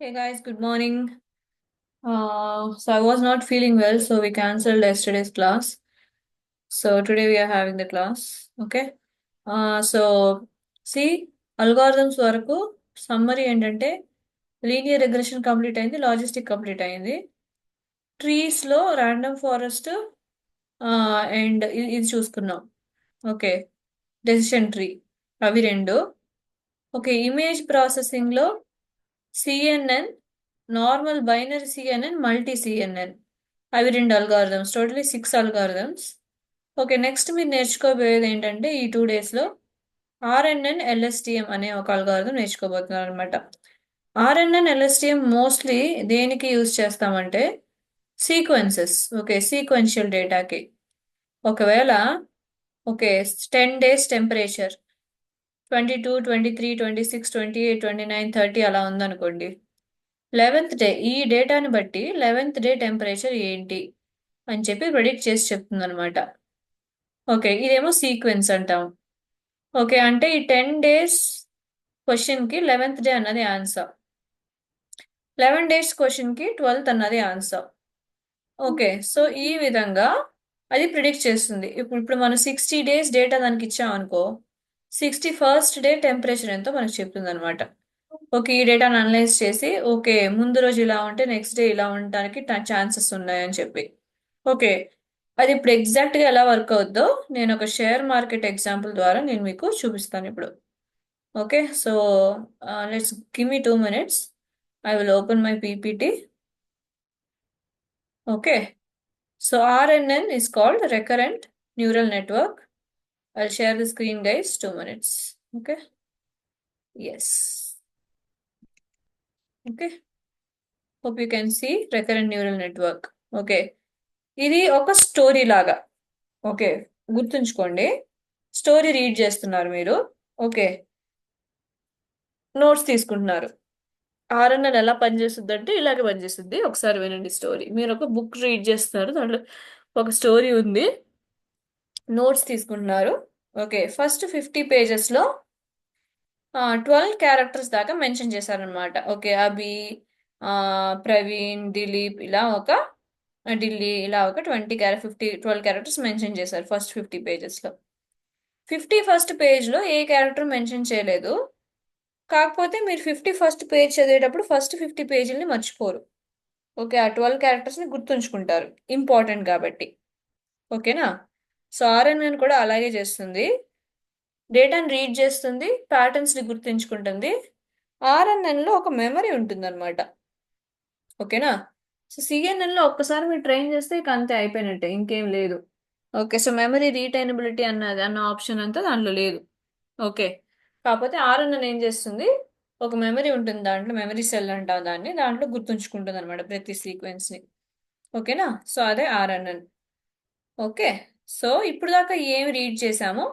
Hey guys, good morning. So I was not feeling well, so we cancelled yesterday's class. So today we are having the class. Okay. So see, algorithms వరకు summary ఏంటంటే linear regression complete అయింది, logistic complete అయింది. Trees లో random forest and ఇది చూసుకున్నాం. Okay, decision tree అవి రెండు. Okay, image processing లో CNN, normal binary CNN, multi CNN అవి రెండు algorithms, totally 6 algorithms. Okay, next మీరు నేర్చుకోబోయేది ఏంటంటే ఈ 2 డేస్లో ఆర్ఎన్ఎన్ ఎల్ఎస్టిఎం అనే ఒక అల్గారిథం నేర్చుకోబోతున్నారు అనమాట. ఆర్ఎన్ఎన్ ఎల్ఎస్టిఎం మోస్ట్లీ దేనికి యూజ్ చేస్తామంటే సీక్వెన్సెస్, ఓకే, సీక్వెన్షియల్ డేటాకి. ఒకవేళ ఓకే 10 days టెంపరేచర్ 22, 23, 26, 28, 29, 30 అలా ఉందనుకోండి. 11th డే ఈ డేటాని బట్టి 11th డే టెంపరేచర్ ఏంటి అని చెప్పి ప్రెడిక్ట్ చేసి చెప్తుంది అనమాట. ఓకే, ఇదేమో సీక్వెన్స్ అంటాం. ఓకే, అంటే ఈ 10 days క్వశ్చన్కి 11th డే అన్నది ఆన్సర్, 11 days క్వశ్చన్కి 12th అన్నది ఆన్సర్. ఓకే, సో ఈ విధంగా అది ప్రిడిక్ట్ చేస్తుంది. ఇప్పుడు మనం 60 days డేటా దానికి ఇచ్చాం అనుకో, 61st డే టెంపరేచర్ ఎంతో మనకు చెప్తుంది అనమాట. ఓకే, ఈ డేటాను అనలైజ్ చేసి ఓకే ముందు రోజు ఇలా ఉంటే నెక్స్ట్ డే ఇలా ఉండడానికి ఛాన్సెస్ ఉన్నాయని చెప్పి. ఓకే, అది ఇప్పుడు ఎగ్జాక్ట్గా ఎలా వర్క్ అవుద్దో నేను ఒక షేర్ మార్కెట్ ఎగ్జాంపుల్ ద్వారా నేను మీకు చూపిస్తాను ఇప్పుడు. Okay, so let's give me 2 minutes. I will open my PPT. Okay, so RNN is called recurrent neural network. I'll share the screen, guys. 2 minutes. Okay, yes. Okay, hope you can see recurrent neural network. Okay, ఇది ఒక story లాగా. Okay, గుర్తుంచుకోండి, story read చేస్తున్నారు మీరు. Okay, notes తీసుకుంటున్నారు. RNN ఎలా పనిచేస్తుంది అంటే ఇలాగే పనిచేస్తుంది. ఒకసారి వినండి స్టోరీ. మీరు ఒక బుక్ రీడ్ చేస్తున్నారు, దాంట్లో ఒక స్టోరీ ఉంది, నోట్స్ తీసుకుంటున్నారు. ఓకే, ఫస్ట్ 50 pagesలో 12 క్యారెక్టర్స్ దాకా మెన్షన్ చేశారనమాట. ఓకే, అభి, ప్రవీణ్, దిలీప్ ఢిల్లీ ఇలా ఒక 12 క్యారెక్టర్స్ మెన్షన్ చేశారు ఫస్ట్ 50 pagesలో. 51st పేజ్లో ఏ క్యారెక్టర్ మెన్షన్ చేయలేదు. కాకపోతే మీరు 51st పేజ్ చదివేటప్పుడు ఫస్ట్ 50 పేజీలని మర్చిపోరు. ఓకే, ఆ 12 క్యారెక్టర్స్ని గుర్తుంచుకుంటారు, ఇంపార్టెంట్ కాబట్టి. ఓకేనా? సో ఆర్ఎన్ఎన్ కూడా అలాగే చేస్తుంది, డేటాని రీడ్ చేస్తుంది, ప్యాటర్న్స్ని గుర్తుంచుకుంటుంది. ఆర్ఎన్ఎన్లో ఒక మెమరీ ఉంటుంది అనమాట. ఓకేనా? సో సిఎన్ఎన్లో ఒక్కసారి మీరు ట్రైన్ చేస్తే ఇక అంతే, అయిపోయినట్టే, ఇంకేం లేదు. ఓకే, సో మెమరీ రీటైనబిలిటీ అన్న ఆప్షన్ అంతా దాంట్లో లేదు. ఓకే, కాకపోతే ఆర్ఎన్ఎన్ ఏం చేస్తుంది, ఒక మెమరీ ఉంటుంది దాంట్లో, మెమరీ సెల్ అంటాం దాన్ని, దాంట్లో గుర్తుంచుకుంటుంది అనమాట ప్రతి సీక్వెన్స్ని. ఓకేనా? సో అదే ఆర్ఎన్ఎన్. ఓకే, సో ఇప్పుడు దాకా ఏమి రీడ్ చేసామో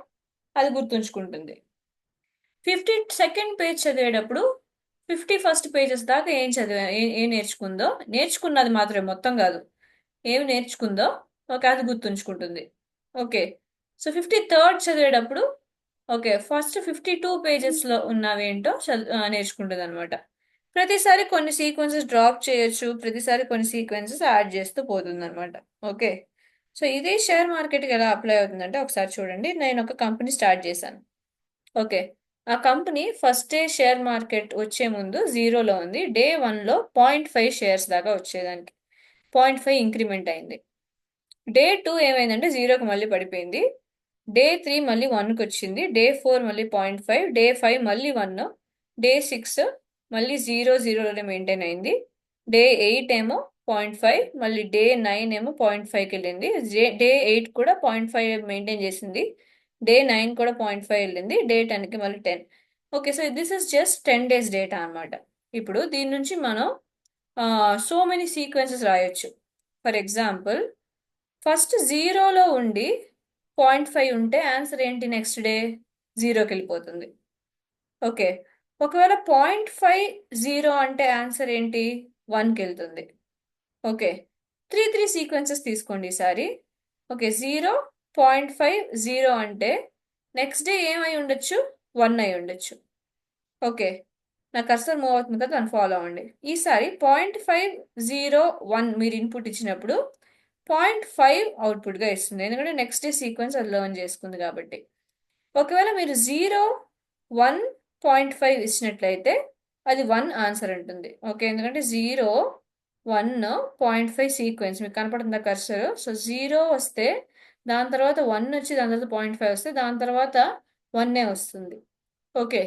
అది గుర్తుంచుకుంటుంది. 52nd పేజ్ చదివేటప్పుడు 51st pages దాకా ఏం నేర్చుకున్నది మాత్రమే, మొత్తం కాదు, ఏమి నేర్చుకుందో ఓకే అది గుర్తుంచుకుంటుంది. ఓకే, సో 53rd చదివేటప్పుడు ఓకే ఫస్ట్ 52 పేజెస్లో ఉన్నవేంటో నేర్చుకుంటుంది అనమాట. ప్రతిసారి కొన్ని సీక్వెన్సెస్ డ్రాప్ చేయొచ్చు, ప్రతిసారి కొన్ని సీక్వెన్సెస్ యాడ్ చేస్తూ పోతుంది అనమాట. ఓకే, సో ఇది షేర్ మార్కెట్కి ఎలా అప్లై అవుతుందంటే ఒకసారి చూడండి. నేను ఒక కంపెనీ స్టార్ట్ చేశాను. ఓకే, ఆ company first day share market వచ్చే ముందు జీరోలో ఉంది. డే 1లో 0.5 షేర్స్ దాకా వచ్చేదానికి 0.5 ఇంక్రిమెంట్ అయింది. డే 2 ఏమైందంటే జీరోకి మళ్ళీ పడిపోయింది. డే 3 మళ్ళీ 1కి వచ్చింది. డే 4 మళ్ళీ 0.5, డే 5 మళ్ళీ 1, డే 6 మళ్ళీ 0లోనే మెయింటైన్ అయింది. డే 8 ఏమో 0.5, మళ్ళీ డే 9 ఏమో 0.5కి వెళ్ళింది. డే 8 కూడా 0.5 మెయింటైన్ చేసింది. డే 9 కూడా 0.5 వెళ్ళింది. డే 10కి మళ్ళీ 10. Okay, so this is just 10 days data అనమాట. ఇప్పుడు దీని నుంచి మనం సో మెనీ సీక్వెన్సెస్ రాయొచ్చు. ఫర్ ఎగ్జాంపుల్, ఫస్ట్ జీరోలో ఉండి 0.5 ఉంటే ఆన్సర్ ఏంటి, నెక్స్ట్ డే జీరోకి వెళ్ళిపోతుంది. ఓకే, ఒకవేళ 0.50 అంటే ఆన్సర్ ఏంటి, 1కి వెళ్తుంది. ఓకే, 3 సీక్వెన్సెస్ తీసుకోండి ఈసారి. ఓకే, 0, 0.50 అంటే నెక్స్ట్ డే ఏమై ఉండొచ్చు, 1 అయి ఉండొచ్చు. ఓకే, నా కర్సర్ మూవ్ అవుతుంది కదా, దాన్ని ఫాలో అవ్వండి. ఈసారి 0.501 మీరు ఇన్పుట్ ఇచ్చినప్పుడు 0.5 అవుట్పుట్గా ఇస్తుంది, ఎందుకంటే నెక్స్ట్ డే సీక్వెన్స్ అది లెర్న్ చేసుకుంది కాబట్టి. ఒకవేళ మీరు 1.5 ఇచ్చినట్లయితే అది 1 ఆన్సర్ ఉంటుంది. ఓకే, ఎందుకంటే 1.5 సీక్వెన్స్ మీకు కనపడుతుందా కర్సర్? సో 0 వస్తే దాని తర్వాత 1 వచ్చి దాని తర్వాత 0.5 వస్తే దాని తర్వాత 1 వస్తుంది. ఓకే,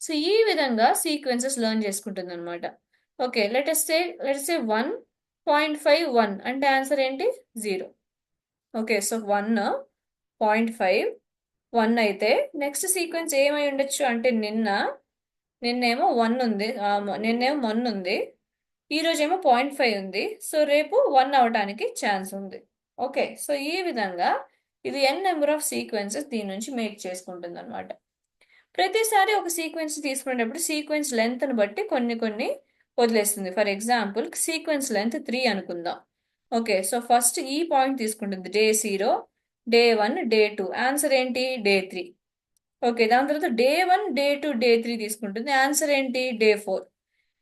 సో ఈ విధంగా సీక్వెన్సెస్ లెర్న్ చేసుకుంటుంది అనమాట. ఓకే, లెట్ సే 1.51 అంటే ఆన్సర్ ఏంటి? 0. ఓకే, సో 1.5 1 అయితే నెక్స్ట్ సీక్వెన్స్ ఏమై ఉండొచ్చు అంటే నిన్నేమో 1 ఉంది, నిన్నేమో 1 ఉంది, ఈ రోజేమో 0.5 ఉంది, సో రేపు 1 అవడానికి ఛాన్స్ ఉంది. ఓకే, సో ఈ విధంగా ఇది n నెంబర్ ఆఫ్ సీక్వెన్సెస్ దీని నుంచి మేక్ చేసుకుంటుంది అనమాట. ప్రతిసారి ఒక సీక్వెన్స్ తీసుకునేటప్పుడు సీక్వెన్స్ లెంత్ని బట్టి కొన్ని కొన్ని వదిలేస్తుంది. ఫర్ ఎగ్జాంపుల్ సీక్వెన్స్ లెంత్ 3 అనుకుందాం. ఓకే, సో ఫస్ట్ ఈ పాయింట్ తీసుకుంటుంది డే 0, డే 1, డే 2. ఆన్సర్ ఏంటి? డే 3. ఓకే, దాని తర్వాత డే 1, డే 2, డే 3 తీసుకుంటుంది. ఆన్సర్ ఏంటి? డే 4.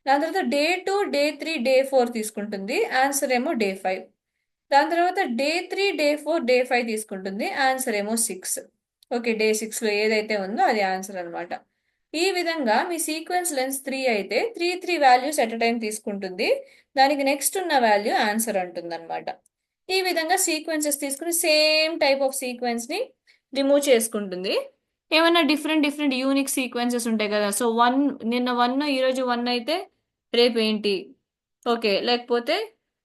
దాని తర్వాత డే 2, డే 3, డే 4 తీసుకుంటుంది. ఆన్సర్ ఏమో డే 5. దాని తర్వాత డే 3, డే 4, డే 5 తీసుకుంటుంది. ఆన్సర్ ఏమో 6. ఓకే, డే 6లో ఏదైతే ఉందో అది ఆన్సర్ అనమాట. ఈ విధంగా మీ సీక్వెన్స్ లెన్స్ 3 అయితే 3 వాల్యూస్ ఎట్ అ టైం తీసుకుంటుంది. దానికి నెక్స్ట్ ఉన్న వాల్యూ ఆన్సర్ అంటుంది అనమాట. ఈ విధంగా సీక్వెన్సెస్ తీసుకుని సేమ్ టైప్ ఆఫ్ సీక్వెన్స్ ని రిమూవ్ చేసుకుంటుంది. ఏమైనా డిఫరెంట్ డిఫరెంట్ యూనిక్ సీక్వెన్సెస్ ఉంటాయి కదా. సో నిన్న 1, ఈరోజు 1 అయితే రేపు ఏంటి? ఓకే, లేకపోతే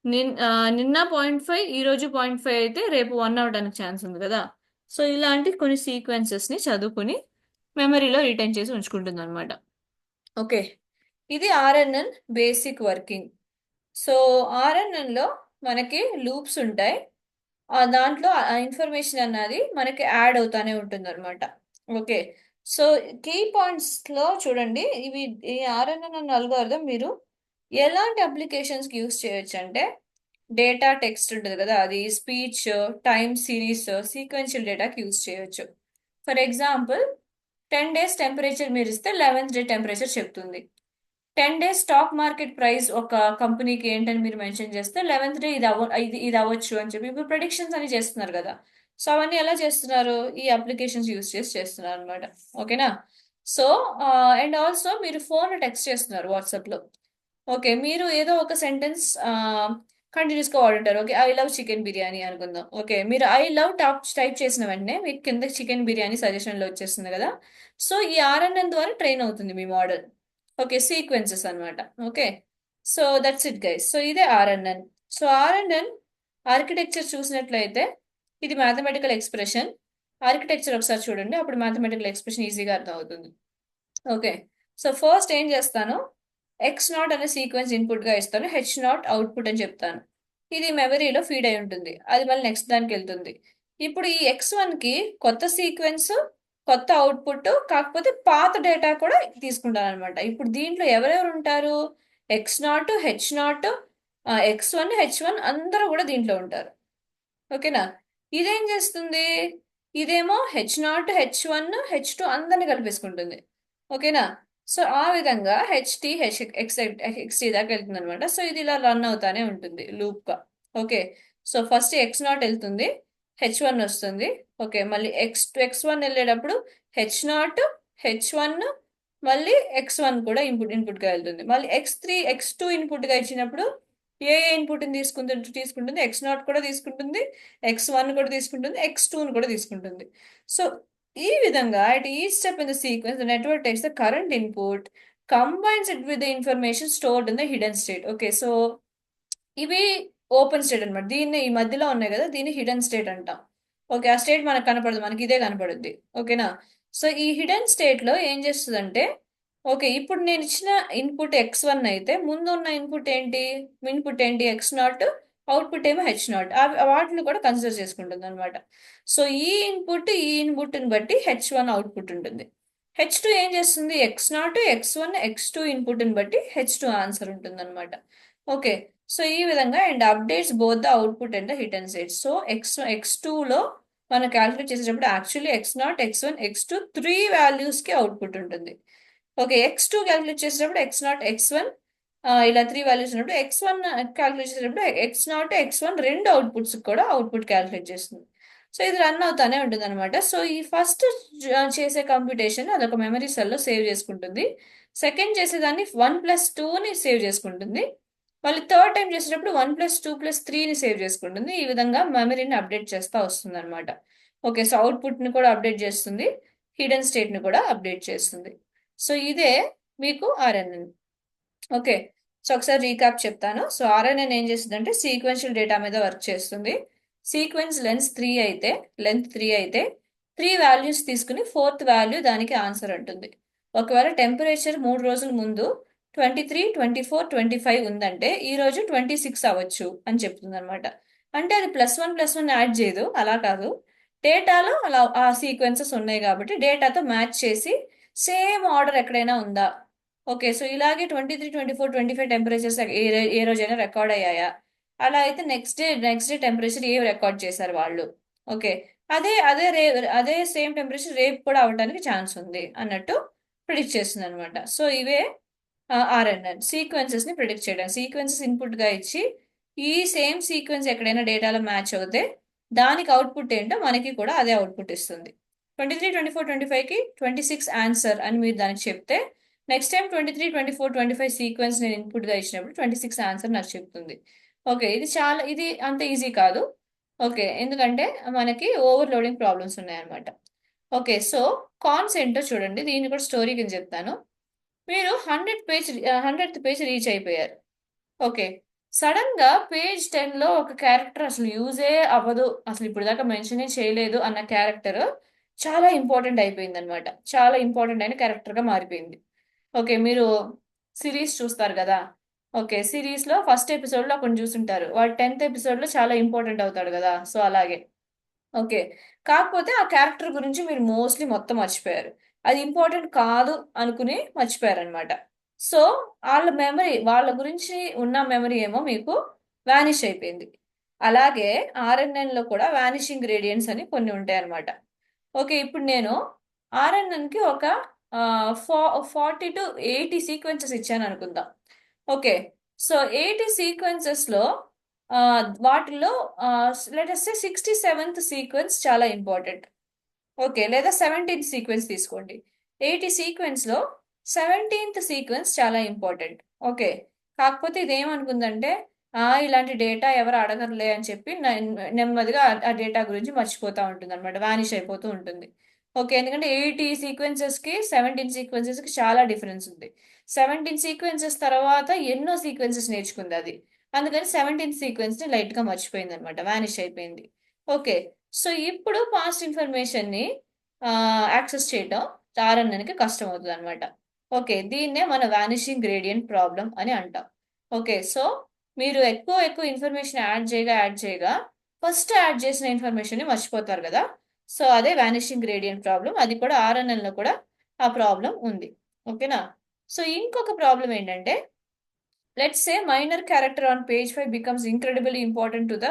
నిన్న 0.5, ఈరోజు 0.5 అయితే రేపు 1 అవడానికి ఛాన్స్ ఉంది కదా. సో ఇలాంటి కొన్ని సీక్వెన్సెస్ని చదువుకుని మెమరీలో రిటైన్ చేసి ఉంచుకుంటుంది అనమాట. ఓకే, ఇది ఆర్ఎన్ఎన్ బేసిక్ వర్కింగ్. సో ఆర్ఎన్ఎన్లో మనకి లూప్స్ ఉంటాయి, దాంట్లో ఆ ఇన్ఫర్మేషన్ అన్నది మనకి యాడ్ అవుతానే ఉంటుంది అనమాట. ఓకే, సో కీ పాయింట్స్లో చూడండి, ఈ ఆర్ఎన్ఎన్ అల్గోరిథం మీరు ఎలాంటి అప్లికేషన్స్కి యూస్ చేయొచ్చు అంటే, డేటా టెక్స్ట్ ఉంటుంది కదా, అది స్పీచ్, టైమ్ సిరీస్, సీక్వెన్షియల్ డేటాకి యూస్ చేయొచ్చు. ఫర్ ఎగ్జాంపుల్ 10 days టెంపరేచర్ మీరు ఇస్తే 11th డే టెంపరేచర్ చెప్తుంది. 10 days స్టాక్ మార్కెట్ ప్రైస్ ఒక కంపెనీకి ఏంటని మీరు మెన్షన్ చేస్తే 11th డే ఇది అవ్వచ్చు అని చెప్పి ఇప్పుడు ప్రెడిక్షన్స్ అని చేస్తున్నారు కదా. సో అవన్నీ ఎలా చేస్తున్నారు? ఈ అప్లికేషన్స్ యూస్ చేసి చేస్తున్నారు అనమాట. ఓకేనా? సో అండ్ ఆల్సో మీరు ఫోన్ టెక్స్ట్ చేస్తున్నారు వాట్సాప్లో. ఓకే, మీరు ఏదో ఒక సెంటెన్స్ కంటిన్యూస్గా వాడుంటారు. Okay, I love chicken biryani అనుకుందాం. ఓకే, మీరు ఐ లవ్ టైప్ చేసిన వెంటనే మీకు కింద చికెన్ బిర్యానీ సజెషన్లో వచ్చేస్తుంది కదా. సో ఈ ఆర్ఎన్ఎన్ ద్వారా ట్రైన్ అవుతుంది మీ మోడల్. ఓకే, సీక్వెన్సెస్ అనమాట. Okay, so that's it guys. So ఇదే ఆర్ఎన్ఎన్. సో ఆర్ఎన్ఎన్ ఆర్కిటెక్చర్ చూసినట్లయితే ఇది మ్యాథమెటికల్ ఎక్స్ప్రెషన్. ఆర్కిటెక్చర్ ఒకసారి చూడండి, అప్పుడు మ్యాథమెటికల్ ఎక్స్ప్రెషన్ ఈజీగా అర్థం అవుతుంది. ఓకే, సో ఫస్ట్ ఏం చేస్తాను, x0 అనే సీక్వెన్స్ ఇన్పుట్గా ఇస్తాను, h0 అవుట్పుట్ అని చెప్తాను. ఇది మెమరీలో ఫీడ్ అయి ఉంటుంది, అది మళ్ళీ నెక్స్ట్ దానికి వెళ్తుంది. ఇప్పుడు ఈ x1కి కొత్త సీక్వెన్స్, కొత్త అవుట్పుట్, కాకపోతే పాత డేటా కూడా తీసుకుంటాను అనమాట. ఇప్పుడు దీంట్లో ఎవరెవరు ఉంటారు? x0, h0, x1, h1 అందరూ కూడా దీంట్లో ఉంటారు. ఓకేనా? ఇదేం చేస్తుంది? ఇదేమో h0, h1, h2 అందరిని కలిపేసుకుంటుంది. ఓకేనా? సో ఆ విధంగా ఎక్స్టీ దాకా వెళ్తుంది అనమాట. సో ఇది ఇలా రన్ అవుతానే ఉంటుంది లూప్గా. ఓకే, సో ఫస్ట్ x0 వెళ్తుంది, h1 వస్తుంది. ఓకే, మళ్ళీ x1 వెళ్ళేటప్పుడు h0, h1, మళ్ళీ x1 కూడా ఇన్పుట్గా వెళ్తుంది. మళ్ళీ x2 ఇన్పుట్గా ఇచ్చినప్పుడు ఏ ఇన్పుట్ తీసుకుంటుంది, x0 కూడా తీసుకుంటుంది, x1 కూడా తీసుకుంటుంది, x2 కూడా తీసుకుంటుంది. సో ఈ విధంగా at each step in the sequence, the network takes the current input, combines it with the information stored in the hidden state. Okay, so ఇవి ఓపెన్ స్టేట్ అనమాట. దీన్ని ఈ మధ్యలో ఉన్నాయి కదా, దీన్ని హిడెన్ స్టేట్ అంటాం. ఓకే, ఆ స్టేట్ మనకు కనపడదు, మనకి ఇదే కనపడుద్ది. ఓకేనా? సో ఈ హిడెన్ స్టేట్లో ఏం చేస్తుందంటే, ఓకే ఇప్పుడు నేను ఇచ్చిన ఇన్పుట్ x1 అయితే ముందు ఉన్న ఇన్పుట్ ఏంటి x0, అవుట్పుట్ ఏమో h0, వాటిని కూడా కన్సిడర్ చేసుకుంటుంది అనమాట. సో ఈ ఇన్పుట్ని బట్టి h1 అవుట్పుట్ ఉంటుంది. h2 ఏం చేస్తుంది? x0, x1, x2 ఇన్పుట్ని బట్టి h2 ఆన్సర్ ఉంటుంది అనమాట. ఓకే, సో ఈ విధంగా and updates both the output and the hidden state. So x2లో మనం క్యాలిక్యులేట్ చేసేటప్పుడు యాక్చువల్లీ x0, x1, x2 3 వాల్యూస్కి అవుట్పుట్ ఉంటుంది. ఓకే, X2 క్యాలిక్యులేట్ చేసేటప్పుడు X0 X1 ఇలా 3 వాల్యూస్ ఉన్నప్పుడు X1 క్యాలిక్యులేట్ చేసేటప్పుడు X0 X1 రెండు అవుట్పుట్స్ కూడా అవుట్పుట్ క్యాలిక్యులేట్ చేస్తుంది. సో ఇది రన్ అవుతానే ఉంటుంది అనమాట. సో ఈ ఫస్ట్ చేసే కంప్యూటేషన్ అదొక మెమరీ సెల్లో సేవ్ చేసుకుంటుంది. సెకండ్ చేసేదాన్ని 1+2ని సేవ్ చేసుకుంటుంది. మళ్ళీ థర్డ్ టైం చేసేటప్పుడు 1+2+3ని సేవ్ చేసుకుంటుంది. ఈ విధంగా మెమరీని అప్డేట్ చేస్తూ వస్తుంది అనమాట. ఓకే, సో అవుట్పుట్ని కూడా అప్డేట్ చేస్తుంది, హిడెన్ స్టేట్ని కూడా అప్డేట్ చేస్తుంది. సో ఇదే మీకు ఆర్ఎన్ఎన్. ఓకే, సో ఒకసారి రీకాప్ చెప్తాను. సో ఆర్ఎన్ఎన్ ఏం చేస్తుందంటే సీక్వెన్షియల్ డేటా మీద వర్క్ చేస్తుంది. సీక్వెన్స్ లెంత్ త్రీ అయితే 3 వాల్యూస్ తీసుకుని ఫోర్త్ వాల్యూ దానికి ఆన్సర్ అంటుంది. ఒకవేళ టెంపరేచర్ 3 రోజుల ముందు 23, 24, 25 ఉందంటే ఈ రోజు 26 అవ్వచ్చు అని చెప్తుంది అనమాట. అంటే అది +1+1 యాడ్ చేయదు, అలా కాదు. డేటాలో అలా ఆ సీక్వెన్సెస్ ఉన్నాయి కాబట్టి డేటాతో మ్యాచ్ చేసి సేమ్ ఆర్డర్ ఎక్కడైనా ఉందా. ఓకే, సో ఇలాగే 23, 24, 25 టెంపరేచర్స్ ఏ రోజైనా రికార్డ్ అయ్యాయా, అలా అయితే నెక్స్ట్ డే టెంపరేచర్ ఏం రికార్డ్ చేశారు వాళ్ళు. ఓకే, అదే అదే రే అదే సేమ్ టెంపరేచర్ రేపు కూడా అవడానికి ఛాన్స్ ఉంది అన్నట్టు ప్రిడిక్ట్ చేస్తుంది అనమాట. సో ఇవే ఆర్ఎన్ఎన్ సీక్వెన్సెస్ ని ప్రిడిక్ట్ చేయడం. సీక్వెన్సెస్ ఇన్పుట్ గా ఇచ్చి ఈ సేమ్ సీక్వెన్స్ ఎక్కడైనా డేటాలో మ్యాచ్ అవుతే దానికి అవుట్పుట్ ఏంటో మనకి కూడా అదే అవుట్పుట్ ఇస్తుంది. 23, 24, 25కి 26 ఆన్సర్ అని మీరు దానికి చెప్తే నెక్స్ట్ టైం 23, 24, 25 సీక్వెన్స్ నేను ఇన్పుట్ గా ఇచ్చినప్పుడు 26 ఆన్సర్ నాకు చెప్తుంది. ఓకే, ఇది అంత ఈజీ కాదు. ఓకే, ఎందుకంటే మనకి ఓవర్లోడింగ్ ప్రాబ్లమ్స్ ఉన్నాయన్నమాట. ఓకే, సో కాన్స్ ఏంటో చూడండి, దీన్ని కూడా స్టోరీ కింద చెప్తాను. మీరు 100th పేజ్ రీచ్ అయిపోయారు. ఓకే, సడన్ గా పేజ్ 10లో ఒక క్యారెక్టర్ అసలు యూజే అవ్వదు, అసలు ఇప్పుడు దాకా మెన్షనే చేయలేదు అన్న క్యారెక్టర్ చాలా ఇంపార్టెంట్ అయిపోయింది అనమాట. చాలా ఇంపార్టెంట్ అయిన క్యారెక్టర్ గా మారిపోయింది. ఓకే, మీరు సిరీస్ చూస్తారు కదా. ఓకే, సిరీస్ లో ఫస్ట్ ఎపిసోడ్ లో కొన్ని చూసుంటారు, వాడు 10th ఎపిసోడ్ లో చాలా ఇంపార్టెంట్ అవుతాడు కదా. సో అలాగే. ఓకే, కాకపోతే ఆ క్యారెక్టర్ గురించి మీరు మోస్ట్లీ మొత్తం మర్చిపోయారు, అది ఇంపార్టెంట్ కాదు అనుకుని మర్చిపోయారు అనమాట. సో వాళ్ళ గురించి ఉన్న మెమరీ ఏమో మీకు వానిష్ అయిపోయింది. అలాగే ఆర్ఎన్ఎన్ లో కూడా వానిషింగ్ గ్రేడియంట్స్ అని కొన్ని ఉంటాయి అనమాట. ఓకే, ఇప్పుడు నేను ఆర్ఎన్ఎన్ కి ఒక 40 to 80 సీక్వెన్సెస్ ఇచ్చాను అనుకుందాం. ఓకే, సో 80 సీక్వెన్సెస్ లో ఆ, వాటిలో లెటెస్ట్ 67th సీక్వెన్స్ చాలా ఇంపార్టెంట్. ఓకే, లేదా 17th సీక్వెన్స్ తీసుకోండి. 80 సీక్వెన్స్ లో 17th సీక్వెన్స్ చాలా ఇంపార్టెంట్. ఓకే, కాకపోతే ఇదేమనుకుందంటే ఇలాంటి డేటా ఎవరు అడగరులే అని చెప్పి నెమ్మదిగా ఆ డేటా గురించి మర్చిపోతూ ఉంటుంది అనమాట, వానిష్ అయిపోతూ ఉంటుంది. ఓకే, ఎందుకంటే 80 సీక్వెన్సెస్ కి 17 సీక్వెన్సెస్ కి చాలా డిఫరెన్స్ ఉంది. 17 సీక్వెన్సెస్ తర్వాత ఎన్నో సీక్వెన్సెస్ నేర్చుకుంది అది, అందుకని 17th సీక్వెన్స్ ని లైట్ గా మర్చిపోయింది అనమాట, వానిష్ అయిపోయింది. ఓకే, సో ఇప్పుడు పాస్ట్ ఇన్ఫర్మేషన్ ని యాక్సెస్ చేయటం ఆర్ఎన్ఎన్కి కష్టం అవుతుంది అనమాట. ఓకే, దీన్నే మన వానిషింగ్ గ్రేడియంట్ ప్రాబ్లం అని అంటాం. ఓకే, సో మీరు ఎక్కువ ఎక్కువ ఇన్ఫర్మేషన్ యాడ్ చేయగా ఫస్ట్ యాడ్ చేసిన ఇన్ఫర్మేషన్ ని మర్చిపోతారు కదా. సో అదే వానిషింగ్ గ్రేడియంట్ ప్రాబ్లం, అది కూడా ఆర్ఎన్ఎన్ లో కూడా ఆ ప్రాబ్లం ఉంది. ఓకేనా. సో ఇంకొక ప్రాబ్లం ఏంటంటే, let's say minor character on page 5 becomes incredibly important to the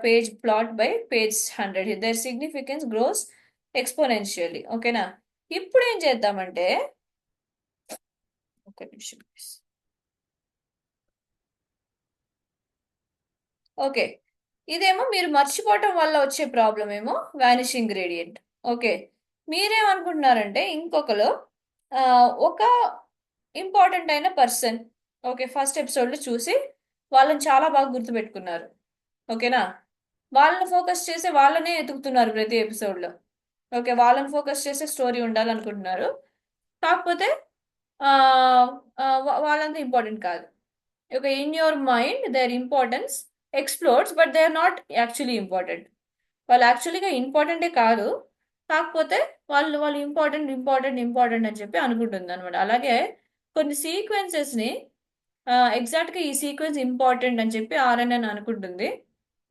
page plot by page 100. Their significance grows exponentially. ఓకేనా. ఇప్పుడు ఏం చేద్దామంటే, ఒక నిమిషం. ఓకే, ఇదేమో మీరు మర్చిపోవటం వల్ల వచ్చే ప్రాబ్లం ఏమో వానిషింగ్ గ్రేడియంట్. ఓకే, మీరేమనుకుంటున్నారంటే ఇంకొకరు ఆ, ఒక ఇంపార్టెంట్ అయిన పర్సన్, ఓకే, ఫస్ట్ ఎపిసోడ్ లో చూసి వాళ్ళని చాలా బాగా గుర్తుపెట్టుకున్నారు. ఓకేనా, వాళ్ళని ఫోకస్ చేసి వాళ్ళనే ఎతుకుతున్నారు ప్రతి ఎపిసోడ్ లో. ఓకే, వాళ్ళని ఫోకస్ చేసే స్టోరీ ఉండాలనుకుంటున్నారు. కాకపోతే ఆ వాళ్ళంతా ఇంపార్టెంట్ కాదు. Okay, in your mind their importance explores, but they are not actually important. వాళ్ళు యాక్చువల్గా ఇంపార్టెంటే కాదు, కాకపోతే వాళ్ళు వాళ్ళు ఇంపార్టెంట్ ఇంపార్టెంట్ ఇంపార్టెంట్ అని చెప్పి అనుకుంటుంది అనమాట. అలాగే కొన్ని సీక్వెన్సెస్ ని ఎగ్జాక్ట్ గా ఈ సీక్వెన్స్ ఇంపార్టెంట్ అని చెప్పి ఆర్ఎన్ఎన్ అనుకుంటుంది.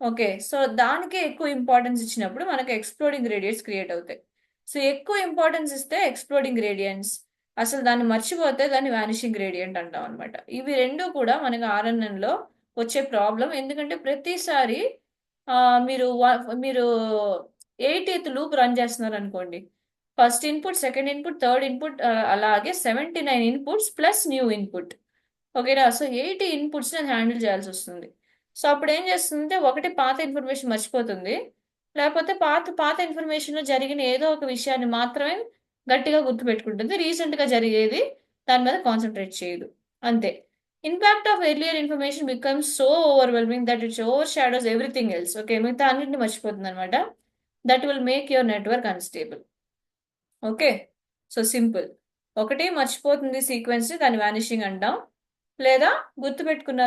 ఓకే, సో దానికే ఎక్కువ ఇంపార్టెన్స్ ఇచ్చినప్పుడు మనకి ఎక్స్ప్లోడింగ్ గ్రేడియంట్స్ క్రియేట్ అవుతాయి. సో ఎక్కువ ఇంపార్టెన్స్ ఇస్తే ఎక్స్ప్లోడింగ్ గ్రేడియంట్స్, అసలు దాన్ని మర్చిపోతే దాన్ని వానిషింగ్ గ్రేడియంట్ అంటాం అనమాట. ఇవి రెండు కూడా మనకి ఆర్ఎన్ఎన్ లో వచ్చే ప్రాబ్లం. ఎందుకంటే ప్రతిసారి ఆ, మీరు మీరు 80th లూప్ రన్ చేస్తున్నారు అనుకోండి. First input, second input, third input, అలాగే 79 ఇన్పుట్స్ ప్లస్ న్యూ ఇన్పుట్. ఓకేనా? సో 80 ఇన్పుట్స్ నేను హ్యాండిల్ చేయాల్సి వస్తుంది. సో అప్పుడు ఏం చేస్తుందంటే, ఒకటి పాత ఇన్ఫర్మేషన్ మర్చిపోతుంది, లేకపోతే పాత పాత ఇన్ఫర్మేషన్లో జరిగిన ఏదో ఒక విషయాన్ని మాత్రమే గట్టిగా గుర్తుపెట్టుకుంటుంది. రీసెంట్గా జరిగేది దాని మీద కాన్సన్ట్రేట్ చేయదు. అంతే. Impact of earlier information becomes so overwhelming that it's over shadows everything else. Okay, మిగతా అన్నింటిని మర్చిపోతుంది అనమాట. That will make your network unstable. Okay, so simple. ఒకటి మర్చిపోతుంది సీక్వెన్స్, దాన్ని వానిషింగ్ అంటాం. లేదా గుర్తుపెట్టుకున్న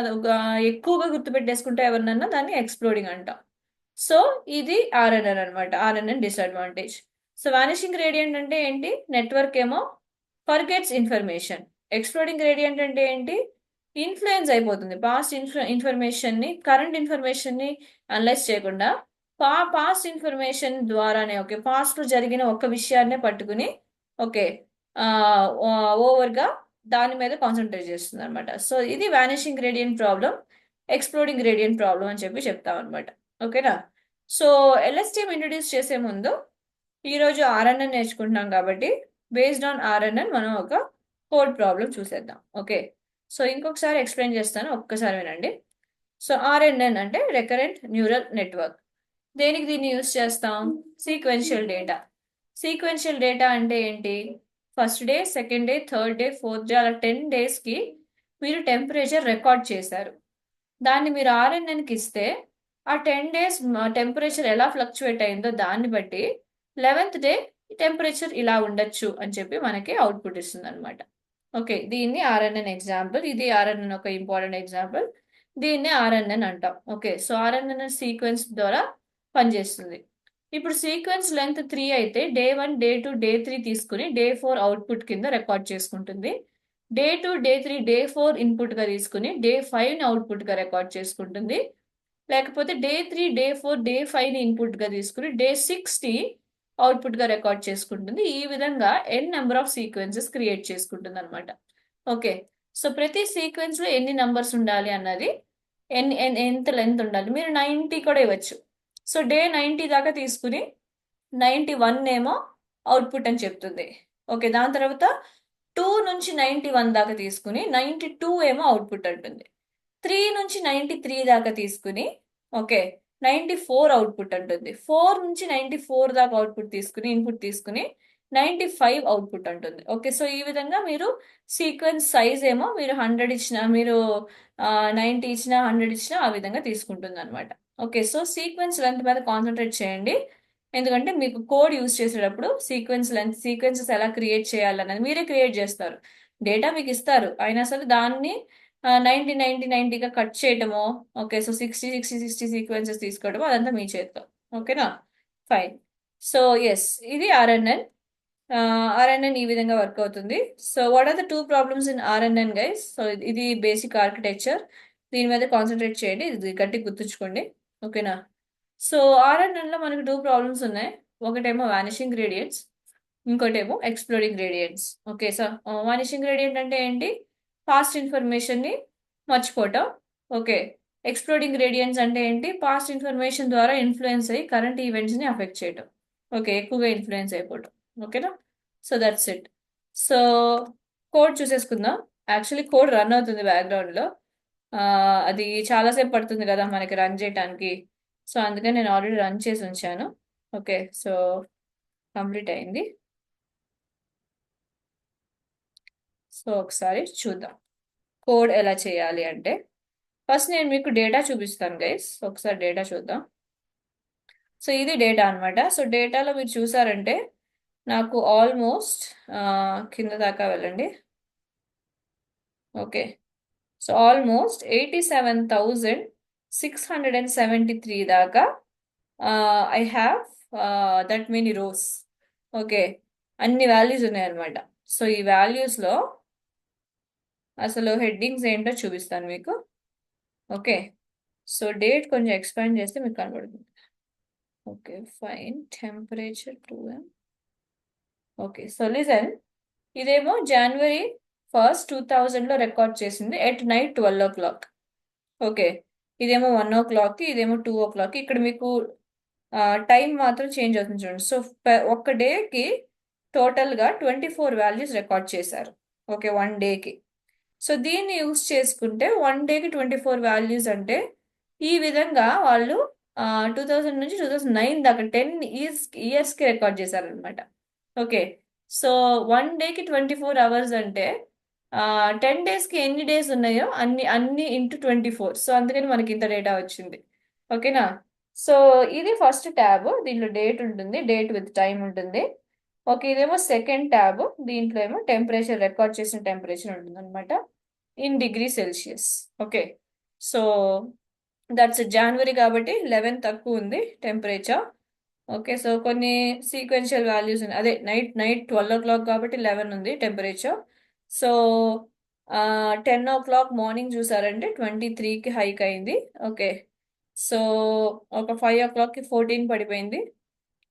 ఎక్కువగా గుర్తుపెట్టేసుకుంటే ఎవరినన్నా దాన్ని ఎక్స్ప్లోడింగ్ అంటాం. సో ఇది ఆర్ఎన్ఎన్ అనమాట. RNN disadvantage. So vanishing gradient అంటే ఏంటి? నెట్వర్క్ ఏమో ఫర్గెట్స్ ఇన్ఫర్మేషన్. ఎక్స్ప్లోడింగ్ గ్రేడియంట్ అంటే ఏంటి? ఇన్ఫ్లుయెన్స్ అయిపోతుంది. పాస్ట్ ఇన్ఫర్మేషన్ని, కరెంట్ ఇన్ఫర్మేషన్ని అనలైజ్ చేయకుండా పాస్ట్ ఇన్ఫర్మేషన్ ద్వారానే, ఓకే, పాస్ట్లో జరిగిన ఒక విషయాన్నే పట్టుకుని, ఓకే, ఓవర్గా దాని మీద కాన్సన్ట్రేట్ చేస్తుంది అనమాట. సో ఇది vanishing gradient problem, exploding gradient problem అని చెప్పి చెప్తాం అనమాట. ఓకేనా? సో ఎల్ఎస్టిఎం ఇంట్రడ్యూస్ చేసే ముందు ఈరోజు ఆర్ఎన్ఎన్ నేర్చుకుంటున్నాం కాబట్టి బేస్డ్ ఆన్ ఆర్ఎన్ఎన్ మనం ఒక కోడ్ ప్రాబ్లం చూసేద్దాం. ఓకే, సో ఇంకొకసారి ఎక్స్ప్లెయిన్ చేస్తాను, ఒక్కసారి వినండి. సో ఆర్ఎన్ఎన్ అంటే రికరెంట్ న్యూరల్ నెట్వర్క్. దేనికి దీన్ని యూజ్ చేస్తాం? Sequential data. సీక్వెన్షియల్ డేటా అంటే ఏంటి? First day, second day, third day, fourth day, అలా 10 డేస్కి మీరు టెంపరేచర్ రికార్డ్ చేశారు. దాన్ని మీరు ఆర్ఎన్ఎన్కి ఇస్తే ఆ 10 డేస్ టెంపరేచర్ ఎలా ఫ్లక్చువేట్ అయిందో దాన్ని బట్టి 11th డే టెంపరేచర్ ఇలా ఉండొచ్చు అని చెప్పి మనకి అవుట్పుట్ ఇస్తుంది అనమాట. ఓకే, దీన్ని ఆర్ఎన్ఎన్ ఎగ్జాంపుల్. ఇది ఆర్ఎన్ఎన్ ఒక ఇంపార్టెంట్ ఎగ్జాంపుల్. దీన్ని ఆర్ఎన్ఎన్ అంటాం. ఓకే, సో ఆర్ఎన్ఎన్ సీక్వెన్స్ ద్వారా పనిచేస్తుంది. ఇప్పుడు సీక్వెన్స్ లెంత్ 3 అయితే డే 1, డే 2, డే 3 తీసుకుని డే 4 అవుట్పుట్ కింద రికార్డ్ చేసుకుంటుంది. డే 2, డే 3, డే 4 ఇన్పుట్గా తీసుకుని డే 5ని అవుట్పుట్గా రికార్డ్ చేసుకుంటుంది. లేకపోతే డే 3, డే 4, డే 5ని ఇన్పుట్గా తీసుకుని డే 6ని అవుట్పుట్గా రికార్డ్ చేసుకుంటుంది. ఈ విధంగా నెంబర్ ఆఫ్ సీక్వెన్సెస్ క్రియేట్ చేసుకుంటుంది అనమాట. ఓకే, సో ప్రతి సీక్వెన్స్లో ఎన్ని నంబర్స్ ఉండాలి అన్నది, ఎంత లెంత్ ఉండాలి, మీరు 90 కూడా ఇవ్వచ్చు. సో డే 90 దాకా తీసుకుని 91 ఏమో అవుట్పుట్ అని చెప్తుంది. ఓకే, దాని తర్వాత 2 నుంచి 91 దాకా తీసుకుని 92 ఏమో అవుట్పుట్ అంటుంది. 3 నుంచి 93 దాకా తీసుకుని, ఓకే, 94 అవుట్పుట్ అంటుంది. 4 నుంచి 94 దాకా అవుట్పుట్ తీసుకుని, ఇన్పుట్ తీసుకుని 95 అవుట్పుట్ అంటుంది. ఓకే, సో ఈ విధంగా మీరు సీక్వెన్స్ సైజ్ ఏమో మీరు 100 ఇచ్చినా, మీరు 90 ఇచ్చినా, 100 ఇచ్చినా ఆ విధంగా తీసుకుంటుంది అనమాట. ఓకే, సో సీక్వెన్స్ లెంత్ మీద కాన్సన్ట్రేట్ చేయండి. ఎందుకంటే మీకు కోడ్ యూజ్ చేసేటప్పుడు సీక్వెన్స్ లెంత్, సీక్వెన్సెస్ ఎలా క్రియేట్ చేయాలన్నది మీరే క్రియేట్ చేస్తారు. డేటా మీకు ఇస్తారు, అయినా సరే దాన్ని 90 కట్ చేయటమో, ఓకే, సో 60 సీక్వెన్సెస్ తీసుకోవడమో అదంతా మీ చేతిలో. ఓకేనా? ఫైన్. సో ఎస్, ఇది ఆర్ఎన్ఎన్. ఆర్ఎన్ఎన్ ఈ విధంగా వర్క్ అవుతుంది. So what are the 2 problems in RNN guys? So ఇది బేసిక్ ఆర్కిటెక్చర్, దీని మీద కాన్సన్ట్రేట్ చేయండి, ఇది గట్టిగా గుర్తుంచుకోండి. ఓకేనా? సో ఆర్ఎన్ఎన్లో మనకి 2 ప్రాబ్లమ్స్ ఉన్నాయి. ఒకటేమో వానిషింగ్ గ్రేడియంట్స్, ఇంకోటేమో exploding gradients. Okay, so vanishing gradient అంటే ఏంటి? పాస్ట్ ఇన్ఫర్మేషన్ని మర్చిపోవటం. ఓకే, ఎక్స్ప్లోడింగ్ గ్రేడియంట్స్ అంటే ఏంటి? పాస్ట్ ఇన్ఫర్మేషన్ ద్వారా ఇన్ఫ్లుయెన్స్ అయ్యి కరెంట్ ఈవెంట్స్ని అఫెక్ట్ చేయటం. ఓకే, ఎక్కువగా ఇన్ఫ్లుయెన్స్ అయిపోవటం. ఓకేనా? So that's it. So code చూసేసుకుందాం. యాక్చువల్లీ కోడ్ రన్ అవుతుంది బ్యాక్గ్రౌండ్లో. అది చాలాసేపు పడుతుంది కదా మనకి రన్ చేయడానికి. సో అందుకని నేను ఆల్రెడీ రన్ చేసి ఉంచాను. ఓకే, సో కంప్లీట్ అయింది. సో ఒకసారి చూద్దాం కోడ్ ఎలా చేయాలి అంటే. ఫస్ట్ నేను మీకు డేటా చూపిస్తాను గైస్, ఒకసారి డేటా చూద్దాం. సో ఇది డేటా అనమాట. సో డేటాలో మీరు చూసారంటే నాకు ఆల్మోస్ట్ కింద దాకా వెళ్ళండి. ఓకే, సో ఆల్మోస్ట్ 87,673 దాకా I have that many rose. Okay, అన్ని వాల్యూస్ ఉన్నాయన్నమాట. సో ఈ వాల్యూస్లో అసలు హెడ్డింగ్స్ ఏంటో చూపిస్తాను మీకు. ఓకే, సో డేట్ కొంచెం ఎక్స్పాండ్ చేస్తే మీకు కనబడుతుంది. Okay fine, temperature 2M. Okay, so listen, ఇదేమో జనవరి 1st 2000లో రికార్డ్ చేసింది ఎట్ నైట్ 12 o'clock. ఓకే, ఇదేమో 1 o'clockకి, ఇదేమో 2 o'clockకి. ఇక్కడ మీకు టైం మాత్రం చేంజ్ అవుతుంది చూడండి. సో ఒక్క డేకి టోటల్గా 24 వాల్యూస్ రికార్డ్ చేశారు. ఓకే, 1 డేకి. సో దీన్ని యూస్ చేసుకుంటే 1 డేకి 24 వాల్యూస్ అంటే ఈ విధంగా వాళ్ళు 2000 నుంచి 2009 దాకా 10 ఇయర్స్కి రికార్డ్ చేశారనమాట. ఓకే, సో 1 డేకి 24 అవర్స్ అంటే 10 డేస్కి ఎన్ని డేస్ ఉన్నాయో అన్ని అన్ని ఇంటూ 24. సో అందుకని మనకి ఇంత డేటా వచ్చింది. ఓకేనా? సో ఇది ఫస్ట్ ట్యాబ్, దీంట్లో డేట్ ఉంటుంది, డేట్ విత్ టైం ఉంటుంది. ఓకే, ఇదేమో సెకండ్ ట్యాబ్, దీంట్లో ఏమో టెంపరేచర్, రికార్డ్ చేసిన టెంపరేచర్ ఉంటుంది అనమాట in degree Celsius. Okay, so that's January కాబట్టి 11 తక్కువ ఉంది టెంపరేచర్. ఓకే, సో కొన్ని సీక్వెన్షియల్ వాల్యూస్ ఉన్నాయి, అదే నైట్ నైట్ 12 o'clock కాబట్టి 11 ఉంది టెంపరేచర్. సో 10 o'clock మార్నింగ్ చూసారంటే 23కి హైక్ అయింది. ఓకే, సో ఒక 5 o'clockకి 14 పడిపోయింది.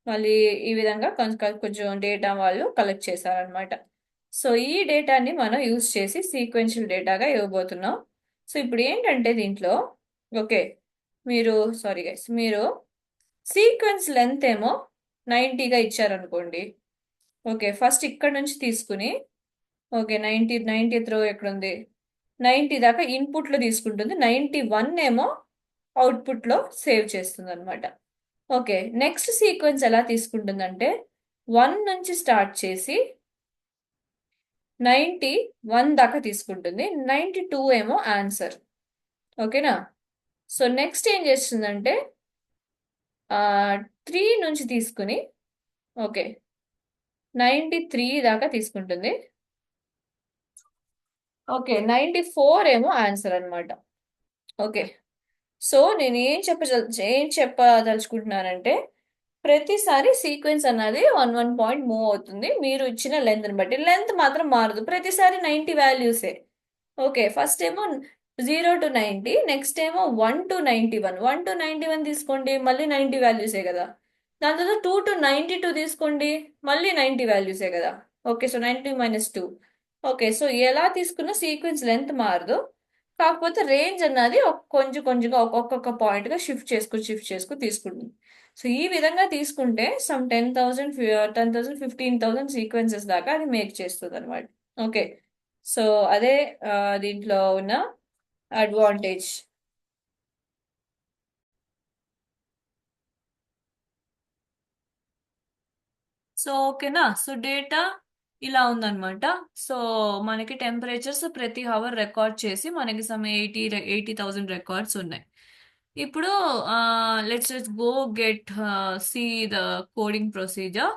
మళ్ళీ ఈ విధంగా కొంచెం కొంచెం డేటా వాళ్ళు కలెక్ట్ చేశారనమాట. సో ఈ డేటాని మనం యూజ్ చేసి సీక్వెన్షియల్ డేటాగా ఇవ్వబోతున్నాం. సో ఇప్పుడు ఏంటంటే దీంట్లో, ఓకే, మీరు సారీ గైస్, మీరు సీక్వెన్స్ లెంత్ ఏమో 90గా ఇచ్చారనుకోండి. ఓకే, ఫస్ట్ ఇక్కడ నుంచి తీసుకుని, ఓకే, 90th రో ఎక్కడుంది, 90 దాకా ఇన్పుట్లో తీసుకుంటుంది, 91 ఏమో అవుట్పుట్లో సేవ్ చేస్తుంది అనమాట. ఓకే, నెక్స్ట్ సీక్వెన్స్ ఎలా తీసుకుంటుందంటే 1 నుంచి స్టార్ట్ చేసి 91 దాకా తీసుకుంటుంది, 92 ఏమో ఆన్సర్. ఓకేనా? సో నెక్స్ట్ ఏం చేస్తుందంటే 3 నుంచి తీసుకుని, ఓకే, 93 దాకా తీసుకుంటుంది. ఓకే, 94 ఏమో ఆన్సర్ అనమాట. ఓకే, సో నేను ఏం చెప్పదలుచుకుంటున్నానంటే ప్రతిసారి సీక్వెన్స్ అన్నది 1 పాయింట్ మూవ్ అవుతుంది మీరు ఇచ్చిన లెంత్ని బట్టి. లెంత్ మాత్రం మారదు, ప్రతిసారి 90 వాల్యూసే. ఓకే, ఫస్ట్ ఏమో 0 to 90, నెక్స్ట్ ఏమో 1 to 91. 1 to 91 తీసుకోండి, మళ్ళీ 90 వాల్యూసే కదా. దాని తర్వాత 2 to 92 తీసుకోండి, మళ్ళీ 90 వాల్యూసే కదా. Okay, so 90 - 2. ఓకే, సో ఎలా తీసుకున్న సీక్వెన్స్ లెంత్ మారదు, కాకపోతే రేంజ్ అన్నది కొంచెం కొంచెంగా ఒక్కొక్క పాయింట్గా షిఫ్ట్ చేసుకుని తీసుకుంటుంది. సో ఈ విధంగా తీసుకుంటే సమ్ 10,000 15,000 సీక్వెన్సెస్ దాకా అది మేక్ చేస్తుంది అనమాట. ఓకే, సో అదే దీంట్లో ఉన్న అడ్వాంటేజ్. సో ఓకేనా, సో డేటా ఇలా ఉందన్నమాట. సో మనకి టెంపరేచర్స్ ప్రతి హవర్ రికార్డ్ చేసి మనకి సమ్ 80,000 రికార్డ్స్ ఉన్నాయి. ఇప్పుడు let's go get see the coding procedure.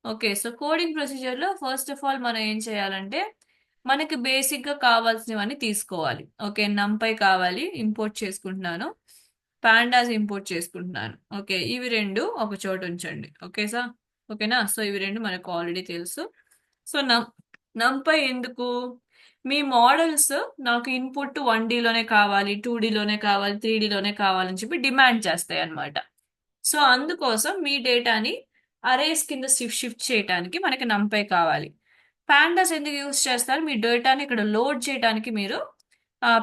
Okay, so coding ప్రొసీజర్లో ఫస్ట్ ఆఫ్ ఆల్ మనం ఏం చేయాలంటే మనకి బేసిక్గా కావాల్సినవన్నీ తీసుకోవాలి. ఓకే, నంపై కావాలి, ఇంపోర్ట్ చేసుకుంటున్నాను. పాండాస్ ఇంపోర్ట్ చేసుకుంటున్నాను. ఓకే, ఇవి రెండు ఒక చోట ఉంచండి. ఓకే సార్, ఓకేనా? సో ఇవి రెండు మనకు ఆల్రెడీ తెలుసు. సో నంపై ఎందుకు, మీ మోడల్స్ నాకు ఇన్పుట్ 1Dలోనే కావాలి, 2Dలోనే కావాలి, 3Dలోనే కావాలని చెప్పి డిమాండ్ చేస్తాయి అన్నమాట. సో అందుకోసం మీ డేటాని అరేస్ కింద షిఫ్ట్ చేయడానికి మనకి నంపై కావాలి. పాండాస్ ఎందుకు యూస్ చేస్తారు, మీ డేటాని ఇక్కడ లోడ్ చేయడానికి మీరు